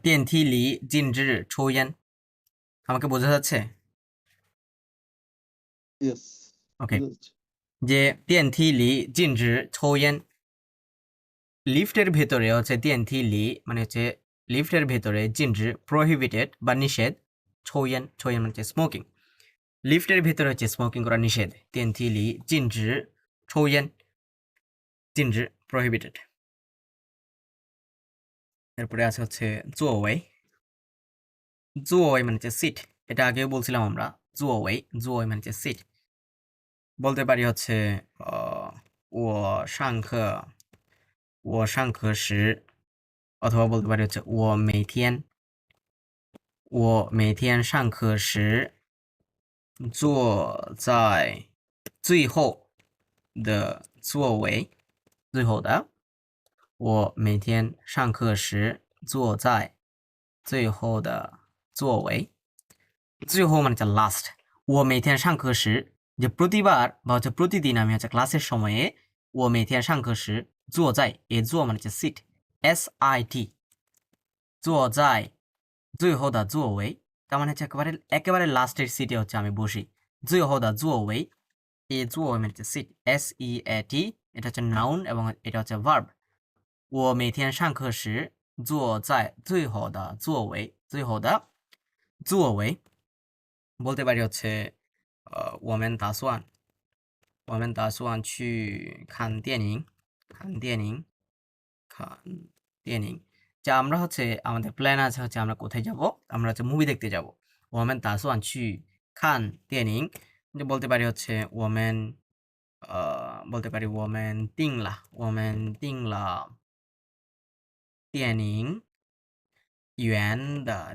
电梯里禁止抽烟, আমাকে বোঝা যাচ্ছে? Yes. ওকে, Yes. যে 电梯里禁止抽烟, লিফটের ভেতরে হচ্ছে 电梯里মানে হচ্ছে লিফটের ভেতরে,禁止প্রহিবিটেড বা নিষেধ, 抽烟মানে হচ্ছে স্মোকিং, লিফটের ভেতরে হচ্ছে স্মোকিং করা নিষেধ, 电梯里禁止抽烟, 禁止প্রহিবিটেড। এরপরে আছে হচ্ছে 座位, 座位মানে হচ্ছে সিট, এটা আগেও বলছিলাম আমরা, 座位মানে হচ্ছে সিট। বলতে পারি হচ্ছে我上课时, অথবা বলতে পারি হচ্ছে我每天上课时坐在最后的座位，最后的。我每天上课时坐在最后的座位。最后মানে হচ্ছে লাস্ট। ও মেথিয়ান সাংখ্যসি, যে প্রতিবার বা হচ্ছে প্রতিদিন আমি হচ্ছে ক্লাসের সময়ে ও মেথিয়ান সাংখ্যসি জো যায়, এ জো মানে হচ্ছে সিট, SIT, জো যায় 最后的座位, তার মানে হচ্ছে একেবারে লাস্টের সিটে হচ্ছে আমি বসি। 最后的座位, এ জো মানে হচ্ছে সিট, SEAT, এটা হচ্ছে নাউন এবং এটা হচ্ছে ভার্ব।我每天上课时坐在最后的座位，最后的座位বলতে পারি হচ্ছে我们打算去看电影，যা আমরা হচ্ছে আমাদের প্ল্যান আছে হচ্ছে আমরা কোথায় যাব, আমরা হচ্ছে মুভি দেখতে যাব। 我们打算去看电影, যে বলতে পারি হচ্ছে বলতে পারি 我们订了电影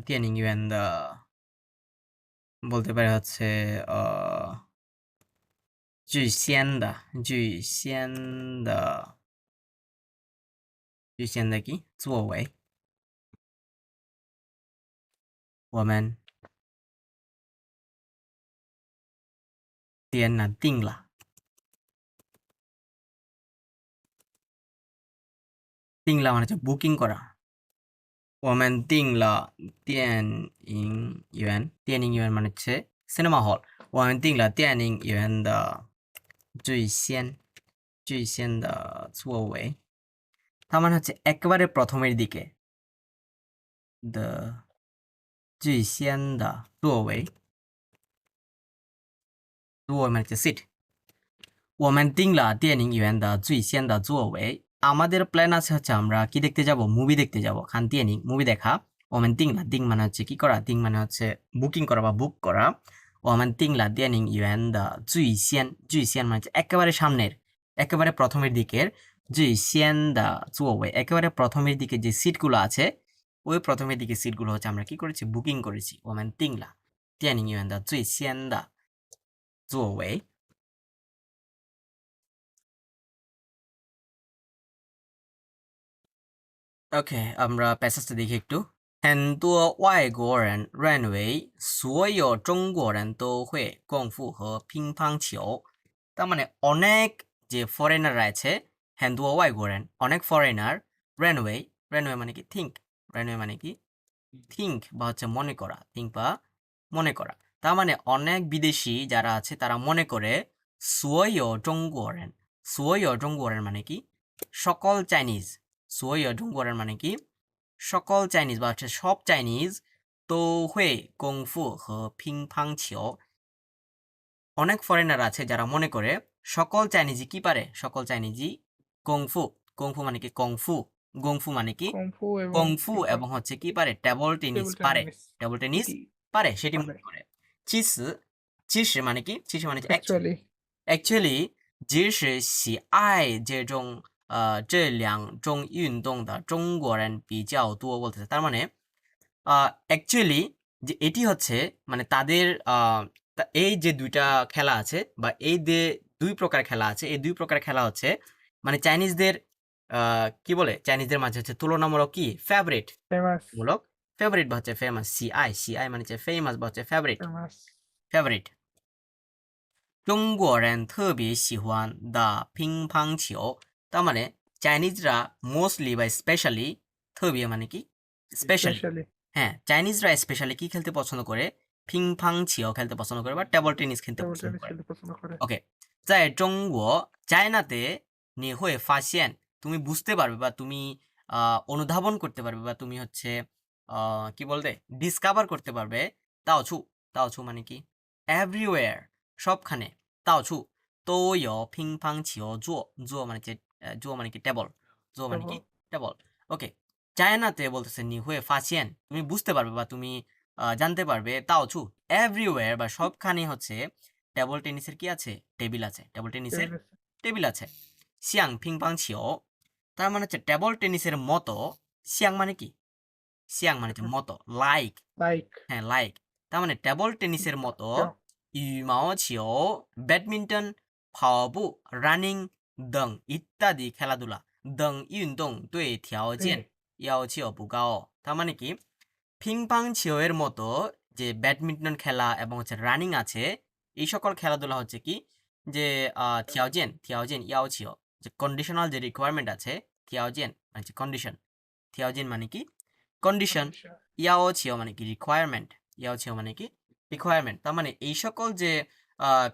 电影院的বলতে পারি হচ্ছে最先的কি座位，我们订了মানে হচ্ছে বুকিং করা।我们订了电影院মানে হচ্ছে সিনেমা হল।我们订了电影院的最先的座位, তার মানে হচ্ছে একেবারে প্রথমের দিকে, the 最先的座位মানে হচ্ছে সিট।我们订了电影院的最先的座位, আমাদের প্ল্যান আছে হচ্ছে আমরা কি দেখতে যাব, মুভি দেখতে যাব, খান তিয়েনিং মুভি দেখা। 我们订了মানে হচ্ছে কি করা, মানে হচ্ছে বুকিং করা বা বুক করা। 我们订了电影院的最先মানে হচ্ছে একেবারে সামনের, একেবারে প্রথমের দিকের, 最先的座位একেবারে প্রথমের দিকে যে সিটগুলো আছে, ওই প্রথমের দিকে সিটগুলো হচ্ছে আমরা কি করেছি, বুকিং করেছি। 我们订了电影院的最先的座位。ওকে, আমরা প্যাসেজটা দেখি একটু। 很多外国人认为所有中国人都会功夫和乒乓球, তার মানে অনেক যে ফরেনার আছে, 很多外国人অনেক ফরেনার, 认为মানে কি থিঙ্ক, 认为মানে কি থিঙ্ক বা হচ্ছে মনে করা, থিঙ্ক বা মনে করা, তার মানে অনেক বিদেশি যারা আছে তারা মনে করে 所有中国人মানে কি সকল চাইনিজ, 所有中国人মানে কি সকল চাইনিজ বা হচ্ছে সব চাইনিজ, 都会功夫和乒乓球, অনেক ফরেনার আছে যারা মনে করে সকল চাইনিজই কি পারে, সকল চাইনিজই কংফু মানে কি গংফু মানে কি কংফু এবং হচ্ছে কি পারে, টেবল টেনিস পারে, টেবল টেনিস পারে, সেটি মনে করে। 其实মানে কি,其实মানে actually 即使喜爱这种这两种运动的中国人比较多বলতেছে, তার মানে অ্যাকচুয়ালি যে এটি হচ্ছে মানে তাদের এই যে দুইটা খেলা আছে বা এই যে দুই প্রকার খেলা আছে, এই দুই প্রকার খেলা হচ্ছে মানে চাইনিজদের কি বলে, চাইনিজদের মাঝে হচ্ছে তুলনামূলক কি ফেভারিট মূলক, ফেভারিট বা হচ্ছে ফেমাস, সিআই মানে হচ্ছে ফেমাস বা হচ্ছে ফেভারিট। 中国人特别喜欢打乒乓球, তার মানে চাইনিজরা মোস্টলি বা স্পেশালি থবিয়ে মানে কি স্পেশালি স্পেশালি হ্যাঁ চাইনিজরা স্পেশালি কি খেলতে পছন্দ করে পিং ফাং ছিও খেলতে পছন্দ করে বা টেবল টেনিস খেলতে টেবিল পছন্দ টেনিস করে খেলতে পছন্দ করে। ওকে 在中国 চায়নাতে 你会发现 তুমি বুঝতে পারবে বা তুমি অনুধাবন করতে পারবে বা তুমি হচ্ছে কি বলতে ডিসকভার করতে পারবে তাওছু তাওছু মানে কি এভরিওয়্যার সবখানে তাওছু তো ইয়ো পিং পাং ছিও জো জো মানে যে জো মানে কি টেবল জো মানে কি টেবল ওকে চায়নাতে বলতেছে 你会发现 তুমি বুঝতে পারবে বা তুমি জানতে পারবে তাওছু এভরিওয়্যার বা সবখানে হচ্ছে টেবল টেনিসের কি আছে টেবিল আছে টেবল টেনিসের টেবিল আছে সিয়াং পিং পাং ছিও তার মানে হচ্ছে টেবল টেনিসের মতো সিয়াং মানে কি সিয়াং মানে হচ্ছে মতো লাইক লাইক হ্যাঁ লাইক তার মানে টেবল টেনিসের মতো ইউমাও ছিও ব্যাডমিন্টন ফাওবু রানিং দং ইত্যাদি খেলাধুলা দং ইউনদং দুই条件要求不高 তার মানে কি পিং পাং ছিও এর মতো যে ব্যাডমিন্টন খেলা এবং হচ্ছে রানিং আছে এই সকল খেলাধুলা হচ্ছে কি যে তিয়াওজেন ইয়াওছিও যে কন্ডিশনাল যে রিকোয়ারমেন্ট আছে তিয়াওজেন মানে কন্ডিশন তিয়াওজেন মানে কি কন্ডিশন ইয়াওছিও মানে কি রিকোয়ারমেন্ট ইয়াওছিও মানে কি রিকোয়ারমেন্ট তার মানে এই সকল যে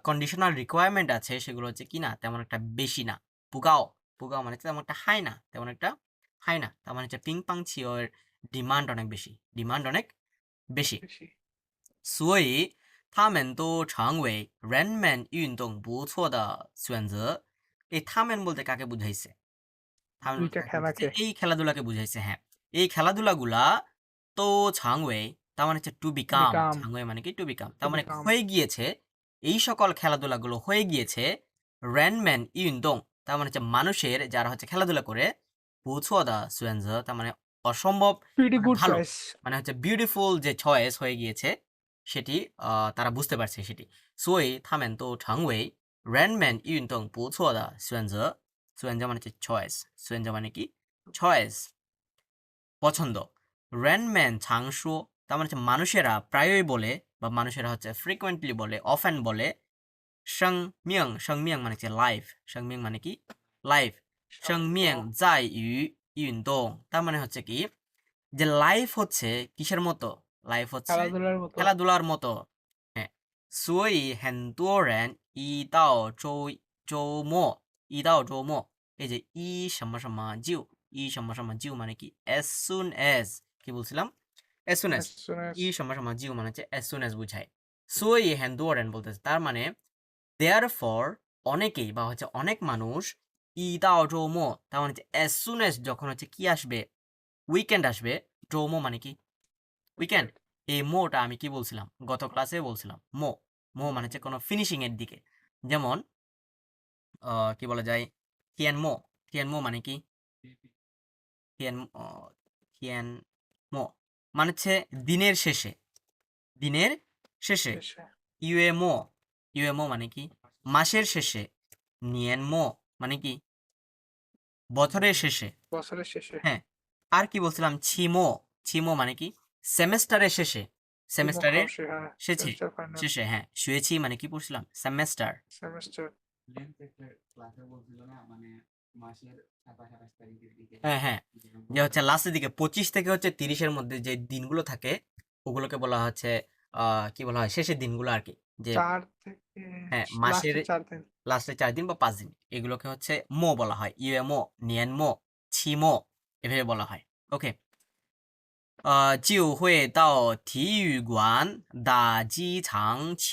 কন্ডিশনাল রিকোয়ারমেন্ট আছে সেগুলো হচ্ছে কি না তেমন একটা বেশি না পুগাও পুগাও মানে তেমন একটা হাই না তেমন একটা হাই না তার মানে হচ্ছে পিং পাং ছিও এর ডিমান্ড অনেক বেশি ডিমান্ড অনেক বেশি 所以他们都成为人们运动不错的选择 এই 他们বলতে কাকে বুঝাইছে 他们বলতে দুইটা কাকে খেলাকে বুঝাইছে? এই খেলাধুলাকে বুঝাইছে হ্যাঁ এই খেলাধুলাগুলা তো ছাংওয়ে তার মানে হচ্ছে টু বিকাম বিকাম ছাংওয়ে মানে কি টু বিকাম টু তার মানে বিকাম হয়ে গিয়েছে এই সকল খেলাধুলাগুলো হয়ে গিয়েছে র্যানম্যান ইউনদং তার মানে হচ্ছে মানুষের যারা হচ্ছে খেলাধুলা করে বুঝোদা সুয়েনজ তার মানে অসম্ভব প্রিটি মানে গুড ভালো চয়েস মানে হচ্ছে বিউটিফুল যে চয়েস হয়ে গিয়েছে সেটি তারা বুঝতে পারছে সেটি সোই থামেন তো ছাংওয়ে র্যানম্যান ইউনদং বুঝোদা সুয়েনজ সুয়েনজ মানে হচ্ছে চয়েস সুয়েনজ মানে কি চয়েস পছন্দ র্যানম্যান ছাংশো তার মানে হচ্ছে মানুষেরা প্রায়ই বলে বা মানুষেরা হচ্ছে ফ্রিকোয়েন্টলি বলে অফেন বলে সংমিয়াং মানে হচ্ছে লাইফ সংমিয়াং মানে কি লাইফ সংমিয়াং জাই ইউ ইউনদং তার মানে হচ্ছে কি যে লাইফ হচ্ছে কিসের মতো লাইফ হচ্ছে খেলাধুলার মতো খেলাধুলার মতো হ্যাঁ 所以很多人一到周末এই যে ই 什么什么就ই 什么什么就মানে কি as soon as কি বলছিলাম as soon as ই 什么什么就মানে হচ্ছে as soon as বুঝায় 所以很多人বলতেছে তার মানে therefore অনেকেই বা হচ্ছে অনেক মানুষ ই দাও জৌমো তার মানে হচ্ছে as soon as যখন হচ্ছে কি আসবে উইকেন্ড আসবে জৌমো মানে কি উইকেন্ড এই মোটা আমি কি বলছিলাম গত ক্লাসে বলছিলাম মো মানে হচ্ছে কোনো ফিনিশিং এর দিকে যেমন কি বলা যায় টিয়ানমো মানে কি টিয়ানমো মানে হচ্ছে দিনের শেষে দিনের শেষে ইউএমও মানে কি মাসের শেষে নিয়েনমো মানে কি বছরের শেষে বছরের শেষে হ্যাঁ আর কি বলছিলাম ছিমো মানে কি সেমেস্টারের শেষে সেমেস্টারের শেষে শেষে হ্যাঁ শুয়েছি মানে কি পড়ছিলাম সেমেস্টার সেমেস্টার হ্যাঁ হ্যাঁ যে হচ্ছে লাস্টের দিকে 25 থেকে হচ্ছে 30-এর মধ্যে যে দিনগুলো থাকে ওগুলোকে বলা হচ্ছে কি বলা হয় শেষের দিনগুলো আর কি যে 4 থেকে হ্যাঁ মাসের 4 দিন লাস্টে 4 দিন বা 5 দিন এগুলোকে হচ্ছে মো বলা হয় ইউএমও নিয়েনমো ছিমো এভাবে বলা হয় ওকে 就会到体育馆打几场球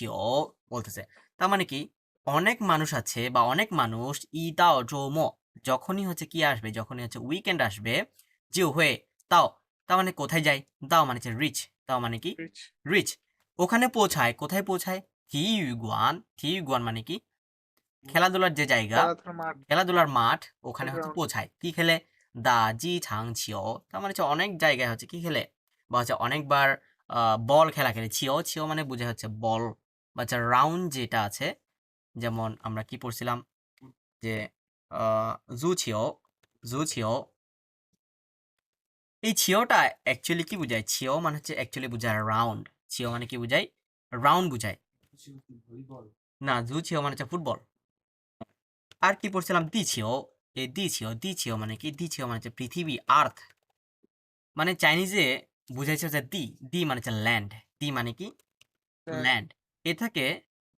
বলতেছে তার মানে কি অনেক মানুষ আছে বা অনেক মানুষ ই দাও জৌমো যখনই হচ্ছে কি আসবে যখনই হচ্ছে উইকেন্ড আসবে জিও হয়ে তাও তার মানে কোথায় যায় দাও মানে হচ্ছে রিচ তাও মানে কি রিচ রিচ ওখানে পৌঁছায় কোথায় পৌঁছায় থিউগুয়ান মানে কি খেলাধুলার যে জায়গা খেলাধুলার মাঠ খেলাধুলার মাঠ ওখানে হচ্ছে Ground. পৌঁছায় কি খেলে দা জি ছাং ছিও তার মানে হচ্ছে অনেক জায়গায় হচ্ছে কি খেলে বা হচ্ছে অনেকবার বল খেলা খেলে ছিও মানে বুঝে হচ্ছে বল বা হচ্ছে রাউন্ড যেটা আছে যেমন আমরা কি পড়ছিলাম যে জু ছিও এই ছিওটা অ্যাকচুয়ালি কি বুঝায় ছিও মানে হচ্ছে অ্যাকচুয়ালি বুঝায় রাউন্ড ছিও মানে কি বুঝায় রাউন্ড বুঝায় না জু ছিও মানে হচ্ছে ফুটবল আর কি পড়ছিলাম এই দিছিও মানে কি দিছিও মানে হচ্ছে পৃথিবী আর্থ মানে চাইনিজে বুঝাইছে হচ্ছে দি মানে হচ্ছে ল্যান্ড দি মানে কি হ্যাঁ, ল্যান্ড এ থেকে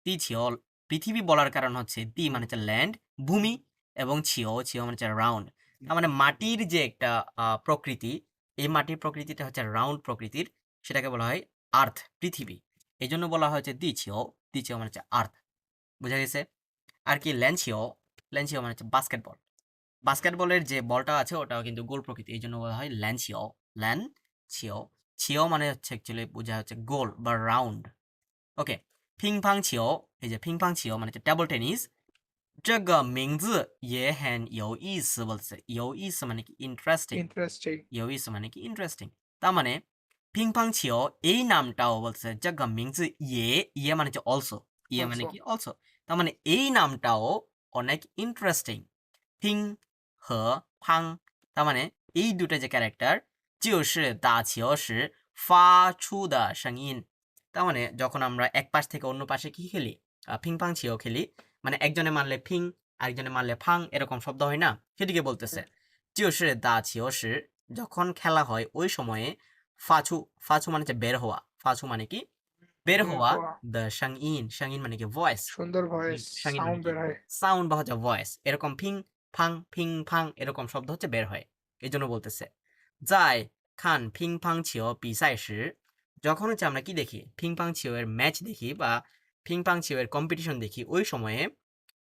দিছিও পৃথিবী বলার কারণ হচ্ছে দি মানে হচ্ছে ল্যান্ড ভূমি এবং ছিও মানে হচ্ছে রাউন্ড তার মানে মাটির যে একটা প্রকৃতি এই মাটির প্রকৃতিটা হচ্ছে রাউন্ড প্রকৃতির সেটাকে বলা হয় আর্থ পৃথিবী এই জন্য বলা হয়েছে দিছিও মানে হচ্ছে আর্থ বুঝা গেছে আর কি ল্যান্সিও মানে হচ্ছে বাস্কেটবলের যে বলটা আছে ওটাও কিন্তু গোল প্রকৃতি এই জন্য বলা হয় ল্যান্সিও মানে হচ্ছে অ্যাকচুয়ালি বোঝা হচ্ছে গোল বা রাউন্ড ওকে এই যে মানে হচ্ছে টেবল টেনিস 这个名字也很有意思বলছে মানে কি ইন্টারেস্টিং ইন্টারেস্টিং। মানে কি ইন্টারেস্টিং তার মানে পিংপাংছিও এই নামটাও বলছে 这个名字也মানে হচ্ছে অলসো মানে Also, কি অলসো তার মানে এই নামটাও অনেক ইন্টারেস্টিং পিং হ পাং তার মানে এই দুটো যে ক্যারেক্টার 就是打球时发出的声音 তার মানে যখন আমরা এক পাশ থেকে অন্য পাশে কি খেলি পিং পাং ছিও খেলি মানে একজনে মারলে পিং আরেকজনে মারলে ফাং এরকম শব্দ হয় না সেটিকে বলতেছে 就是打球时 যখন খেলা হয় ওই সময়ে ফাছু মানে হচ্ছে বের হওয়া ফাছু মানে কি বের বের হওয়া হওয়া। দ্য সাংইন মানে কি ভয়েস সুন্দর ভয়েস, সাংইন মানে সাউন্ড কি বের হয়। সাউন্ড বা হচ্ছে ভয়েস এরকম পিং ফাং এরকম শব্দ হচ্ছে বের হয় এই জন্য বলতেছে যাই খান পিং পাং ছিও বিসাই时 যখন হচ্ছে আমরা কি দেখি পিং পাং ছিও এর ম্যাচ দেখি বা পিং পাং ছিও এর কম্পিটিশন দেখি ওই সময়ে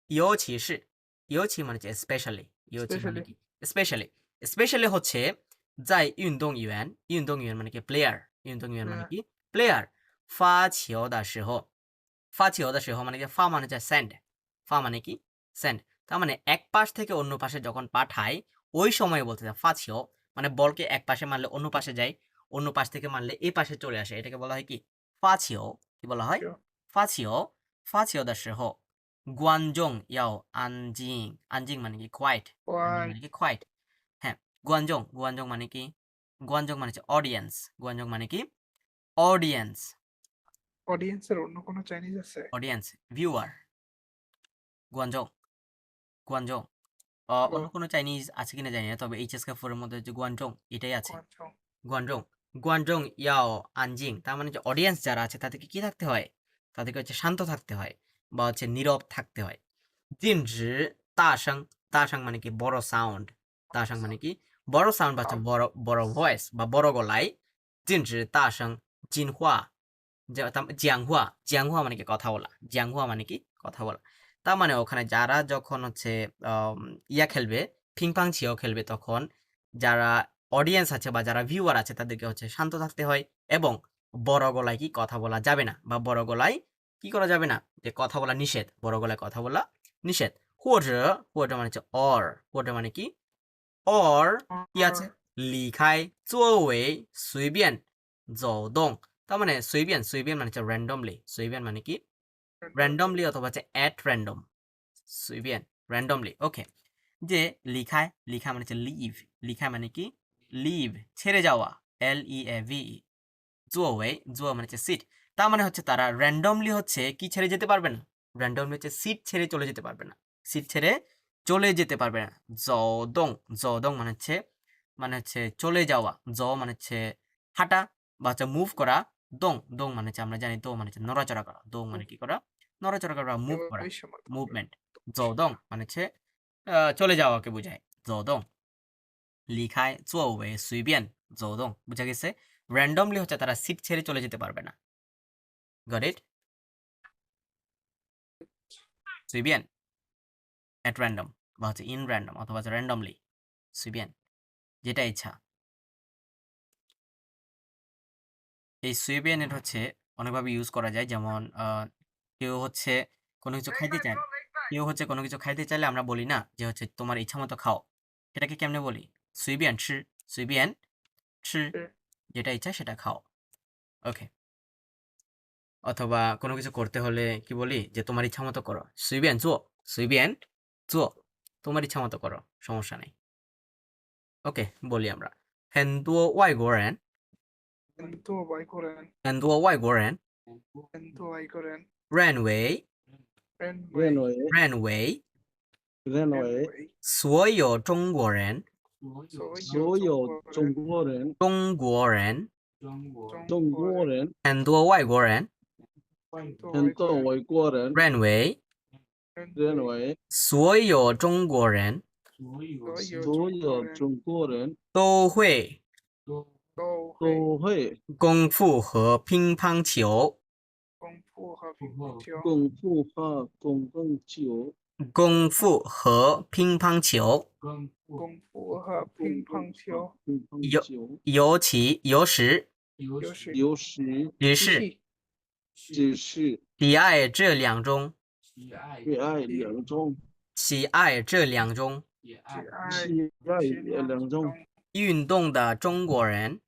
ইয়োছি মানে হচ্ছে স্পেশালি ইয়োছি মানে স্পেশালি কি স্পেশালি হচ্ছে যাই ইউনদং ইউয়ান মানে কি প্লেয়ার ইউনদং ইউয়ান মানে কি প্লেয়ার ফা ছিও দা শেহ মানে কি ফা মানে হচ্ছে ফা মানে কি স্যান্ড তার মানে এক পাশ থেকে অন্য পাশে যখন পাঠায় ওই সময় বলতে ফা ছিও মানে বলকে এক পাশে মারলে অন্য পাশে যায় অন্য পাশ থেকে মারলে এই পাশে চলে আসে এটাকে বলা হয় কি ফা ছিও কি বলা হয় ফা ছিও দা শেহ গুয়ানজং ইয়াও আনজিং মানে কি কোয়াইট মানে কি কোয়াইট হ্যাঁ গুয়ানজং মানে কি গুয়ানজং মানে হচ্ছে গুয়ানজং মানে কি অডিয়েন্স অডিয়েন্সের অন্য কোনো চাইনিজ আছে? ভিউয়ার গুয়ানজং গুয়ানজং অন্য কোনো চাইনিজ আছে কিনা জানি না তবে HSK4 এর মধ্যে যে গুয়ানজং এটাই আছে গুয়ানজং ইয়াও আনজিং তার মানে যে অডিয়েন্স যারা আছে তাদেরকে কি থাকতে হয় তাদেরকে হচ্ছে শান্ত থাকতে হয় বা হচ্ছে নীরব থাকতে হয় জিনজি তাসাং মানে কি বড় সাউন্ড তাসাং মানে কি বড় সাউন্ড বা হচ্ছে বড় বড় ভয়েস বা বড় গলায় জিনজি তাসাং জিনহুয়া জিয়াংহুয়া মানে কি কথা বলা জিয়াংহুয়া মানে কি কথা বলা তার মানে ওখানে যারা যখন হচ্ছে ইয়া খেলবে পিংপাং ছিও খেলবে তখন যারা অডিয়েন্স আছে বা যারা ভিউয়ার আছে তাদেরকে হচ্ছে শান্ত থাকতে হয় এবং বড় গলায় কি কথা বলা যাবে না বা বড় গলায় কি করা যাবে না যে কথা বলা নিষেধ বড় গলায় কথা বলা নিষেধ হুয়াজে মানে হচ্ছে হুয়াজে মানে কি অর কি আছে লিখাই চোওয়ে সুইবিয়ান জৌদং তার মানে সুইবিয়ান মানে হচ্ছে সুইবিয়ান মানে কি র্যান্ডমলি অথবা হচ্ছে অ্যাট র্যান্ডম সুইবিয়ান র্যান্ডমলি ওকে যে লিখা মানে হচ্ছে লিখা মানে কি লিভ ছেড়ে যাওয়া LEAVE জুয়ো মানে হচ্ছে সিট তার মানে হচ্ছে তারা র্যান্ডমলি হচ্ছে কি ছেড়ে যেতে পারবে না র্যান্ডমলি হচ্ছে সিট ছেড়ে চলে যেতে পারবে না সিট ছেড়ে চলে যেতে পারবে না জদং মানে হচ্ছে চলে যাওয়া মানে হচ্ছে হাঁটা বা হচ্ছে মুভ করা দং মানে হচ্ছে আমরা জানি মানে হচ্ছে নড়াচড়া করা দং মানে কি করা নড়াচড়া করা মুভ করা ওই সময় মুভমেন্ট জদং মানে হচ্ছে চলে যাওয়াকে বোঝায় জদং লিখায় চোওয়ে সুইবিয়ান জদং বুঝা গেছে র্যান্ডমলি হচ্ছে তারা সিট ছেড়ে চলে যেতে পারবে না গট ইট সুইবিয়ান অ্যাট র্যান্ডম বা হচ্ছে ইন র্যান্ডম অথবা হচ্ছে র্যান্ডমলি সুইবিয়ান যেটা ইচ্ছা এই সুইবিয়ান এর হচ্ছে অনেকভাবে ইউজ করা যায় যেমন কেউ হচ্ছে কোনো কিছু খাইতে চায় কেউ হচ্ছে কোনো কিছু খাইতে চাইলে আমরা বলি না যে হচ্ছে তোমার ইচ্ছা মতো খাও এটাকে কেমনে বলি সুইবিয়ান যেটা ইচ্ছা সেটা খাও ওকে অথবা কোনো কিছু করতে হলে কি বলি যে তোমার ইচ্ছা মতো করো সুইবিয়ান জো তোমার ইচ্ছা মতো করো সমস্যা নেই ওকে বলি আমরা 很多外国人 কিন্তু বাই করেন 很多外国人 কিন্তু বাই করেন 认为 认为认为认为所有中国人，所有中国人中国人，中国人很多外国人很多外国人认为，认为所有中国人所有中国人都会都会功夫和乒乓球，功夫和乒乓球，功夫和公共球，功夫和乒乓球，功夫和乒乓球，乒乓球，有时有时有时只是只是喜爱这两种，喜爱两种，喜爱这两种喜爱喜爱两种运动的中国人，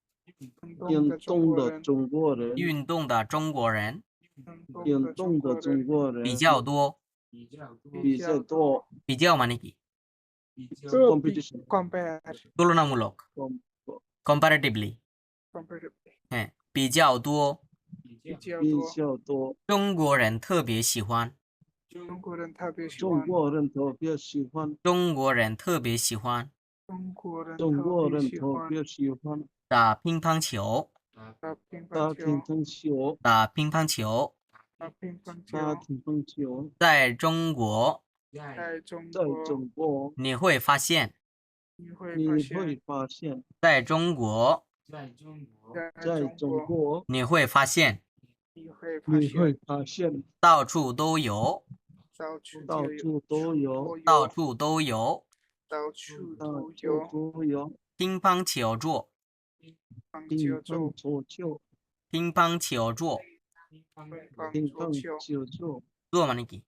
运动的中国人，运动的中国人运动的中国人比较多，比较多比较মানে কি competition compare তুলনামূলক comparatively comparatively হ্যাঁ比较多，比比较多，较多，中国人特别喜欢，中国人特别喜中欢，国人特别喜欢，中国人特别喜欢中国人中国人特别喜欢特别喜欢打乒乓球，打乒打乓乒球，乓球，打乒乓球，打乒乓球，打乒乓球，在中国在中在国中国你会发现，你会你会发现，发现，在中国在在中国中国你会发现，你会发你会现发现到处都有，到处到处都有，到处都有到处到都处有都有乒乓球桌，棒乒球桌乓、球、乒乓球桌，乒棒球乓球桌，桌মানে কি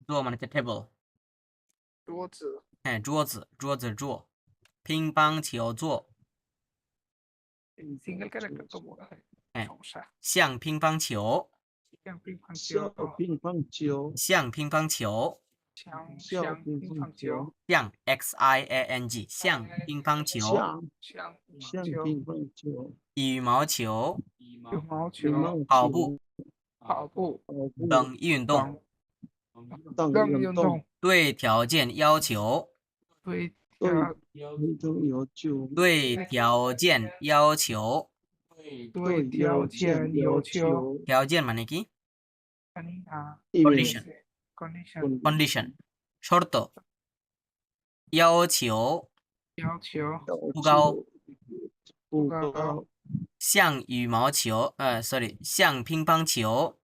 桌মানে হচ্ছে table 桌子হ্যাঁ桌子桌乒乓球桌 single character 都不会哎冲上，像乒乓球，像乒乓小球，乒乓球，像乒乓球，小乒乒乓球乓球，，像 XIANG 像乒乓球，像像像球，乒乓球，羽毛球，羽毛羽球，毛跑步球，跑步跑步等运动，等等运动，运动，对条件要求，对对条运动要求，对条件要求，对条件要求，条件মানে কি condition condition condition শর্ত要求要求不高，不高，像羽毛球sorry 像乒乓球，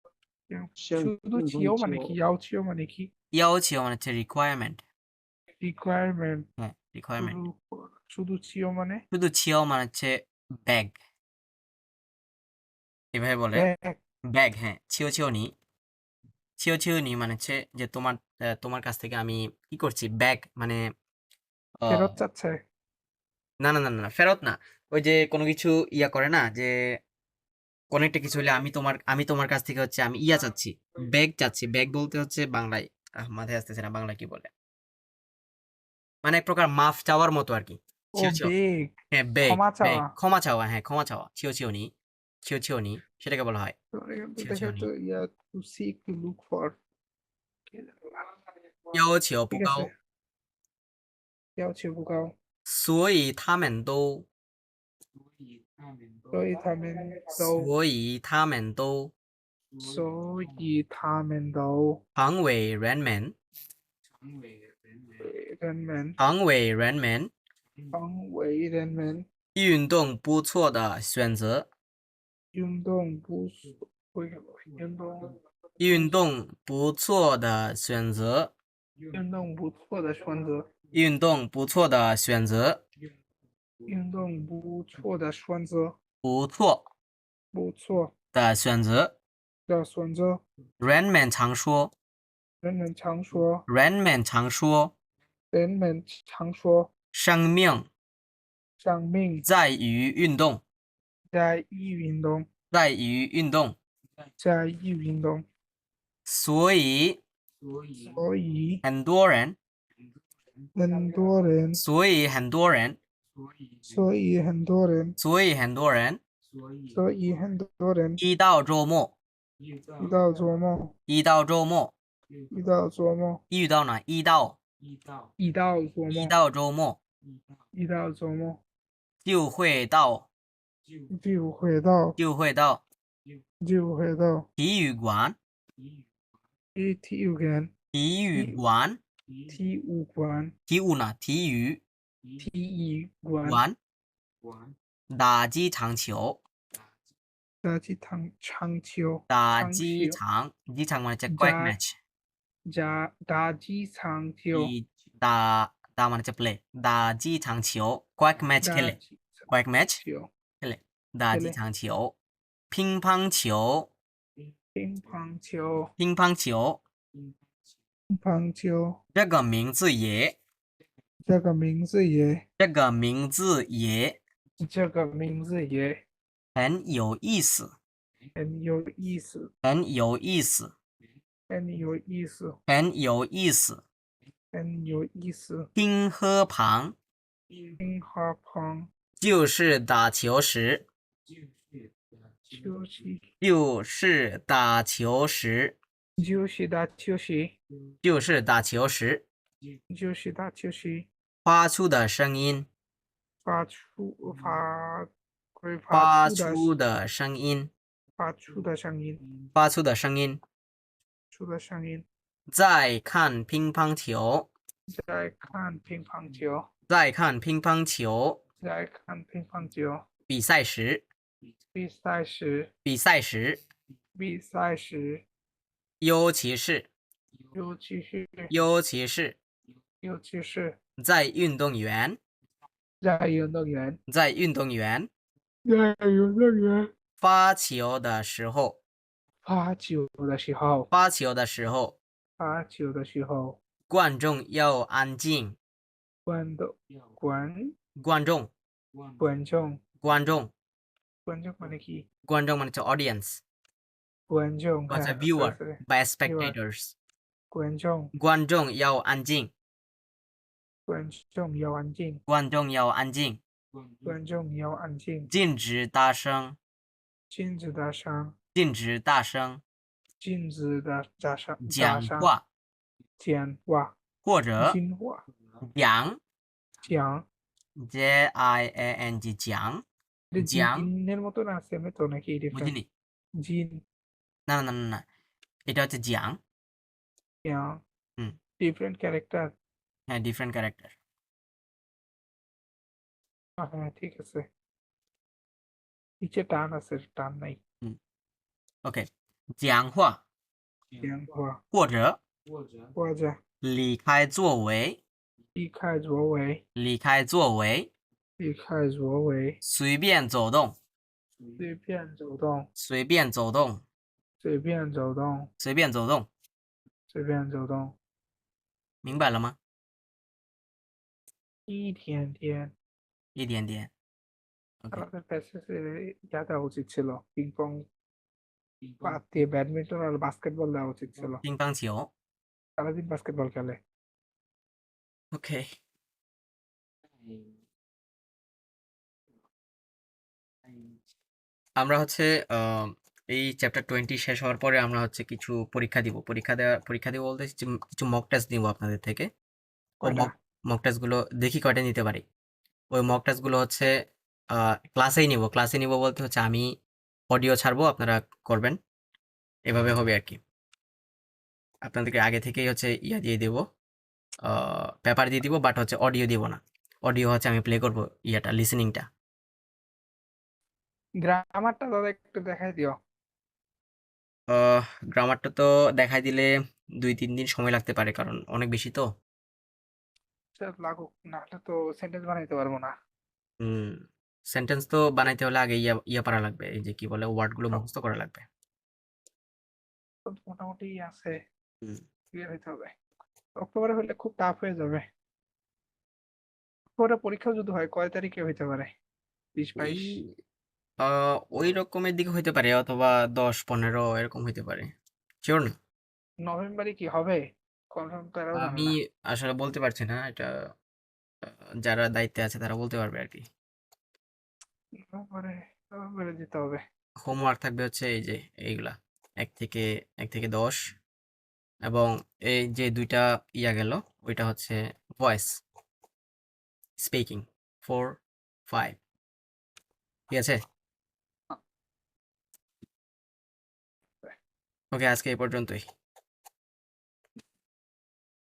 像 শুধু 乒 ছিল 乓 মানে কি 球，要求মানে কি 要求মানে হচ্ছে requirement requirement হ্যাঁ requirement শুধু ছিল মানে শুধু ছিও মানে হচ্ছে ব্যাগ এভাবে বলে ব্যাগ ব্যাগ হ্যাঁ ছিও নি মানে হচ্ছে যে তোমার কাছ থেকে আমি কি করছি ব্যাগ মানে ফেরত চাচ্ছে না না না না ফেরত না ওই যে কোনো কিছু ইয়া করে না যে কোনো একটা কিছু হলে আমি তোমার কাছ থেকে হচ্ছে আমি ইয়া চাচ্ছি ব্যাগ বলতে হচ্ছে বাংলায় মাথায় আসতেছে না বাংলা কি বলে মানে এক প্রকার মাফ চাওয়ার মতো আর কি ও বেগ হ্যাঁ ব্যাগ ক্ষমা চাওয়া ক্ষমা চাওয়া হ্যাঁ ক্ষমা চাওয়া ছিও নি সেটাকে বলা হয় ছিল দেখে নি তো ইয়া to seek to look for 要求不 ঠিক 高 আছে 要求不高所以他们都所以他们都所以他们都所以他们都常委人们常为人们运动不错的选择，运动不为什么运动运动不错的选择，运动不错的选择运动不错的选择，运动不错的选择不错不错的选择。的选择人们常说，人们常说人们常说，人们常说生命生命在于运动，在于运动在于运动。在于运动所以所以很多人，很多人所以很多人，所以很多人所以很多人，所以很多人一到周末，一到周末一到周末，一到周末，一到哪？一到一到周末，周末一到周末就会到就会到就会到体育馆体育馆体育馆体育馆体育呢？体育体育馆馆打击场球打击场球打场击球场মানে হচ্ছে কয়েক ম্যাচ打击场球 দা মানে হচ্ছে প্লে 打击场球কয়েক ম্যাচ 打 খেলে 击 কয়েক ম্যাচ 球 খেলে 打击场球乒乓球乒乓球乒乓球乒乓球这个名字也这个名字也这个名字也这个名字也很有意思很有意思很有意思很有意思很有意思很有意思冰河旁乒乓旁就是打球时就是就是打球时就是打球时就是打球时就是打球时发出的声音发出会发发出的出的声音发出的声音发出的声音出的声音在看乒乓球在看乒乓球在看乒乓球在看乒乓球比赛时比赛时比赛时比赛时尤其是尤其是尤其是尤其是在运动员在运动员在运动员在运动员发球的时候发球的时候发球的时候发球的时候观众要安静观众观观众观众观众观众মানে কি观众মানে হচ্ছে audience 观众 বা হচ্ছে হ্যাঁ viewer sorry, sorry. বা Viewer. spectators 观众观众要安静观众要安静观众要安静观众要安静禁止大声禁止大声禁止大声禁止大声讲话讲话或者讲话讲讲 JIANG 讲讲 জিনের মতন আছে তো নাকি ডিফারেন্ট বুঝিনি জিন না না না না না এটা হচ্ছে জিয়াং ইয়াং হুম। ডিফারেন্ট ক্যারেক্টার হ্যাঁ ডিফারেন্ট ক্যারেক্টার হ্যাঁ ঠিক আছে নিচে টান আছে টান নাই OK 讲话讲话或者或者离开座位离开座位离开座位离开座位随便走动随便走动随便走动随便走动随便走动随便走动明白了吗一点点一点点 OK আমাদের প্যাসেজে ইয়া দেওয়া উচিত ছিল পিং পং বাদ দিয়ে ব্যাডমিন্টন আর বাস্কেটবল দেওয়া উচিত ছিল 乒乓球 সারাদিন বাস্কেটবল খেলে OK আমরা হচ্ছে এই চ্যাপ্টার 20 শেষ হওয়ার পরে আমরা হচ্ছে কিছু পরীক্ষা দিব পরীক্ষা দিব বলতে কিছু মক টেস্ট নিব আপনাদের থেকে ওই কয়টা? মক টেস্ট গুলো দেখি কয়টা নিতে পারি ওই মক টেস্ট গুলো হচ্ছে ক্লাসেই নিব বলতে হচ্ছে আমি অডিও ছাড়বো আপনারা করবেন এভাবে হবে আর কি আপনাদেরকে আগে থেকেই হচ্ছে ইয়া দিয়ে দেবো পেপার দিয়ে দিব বাট হচ্ছে অডিও দিব না অডিও হচ্ছে আমি প্লে করবো ইয়াটা লিসেনিংটা গ্রামারটা দাদা একটু দেখাই দিও গ্রামারটা তো দেখাই দিলে 2-3 দিন সময় লাগতে পারে কারণ অনেক বেশি তো সেটা লাগুক না হলে তো সেন্টেন্স বানাইতে পারবো না সেন্টেন্স তো বানাইতে হলে আগে ইয়া পারা লাগবে এই যে কি বলে ওয়ার্ড গুলো মুখস্থ করা লাগবে তো মোটামুটি আছে হুম। ক্লিয়ার হইতে হবে অক্টোবরে হলে খুব টাফ হয়ে যাবে অক্টোবরে পরীক্ষা যদি হয় কয় তারিখে হইতে পারে 20-22 ওই রকমের দিকে হইতে পারে অথবা 10-15 এরকম হইতে পারে শিওর না নভেম্বরে কি হবে কনফার্ম তো এরাও জানে আমি না আসলে বলতে পারছি না এটা যারা দায়িত্বে আছে তারা বলতে পারবে আর কি নভেম্বরে দিতে হবে হোমওয়ার্ক থাকবে হচ্ছে এই যে এইগুলা 1 থেকে 10 এবং এই যে ২ টা ইয়া গেল ওইটা হচ্ছে ভয়েস স্পিকিং 4, 5 ঠিক আছে? ওকে আজকে এই পর্যন্তই।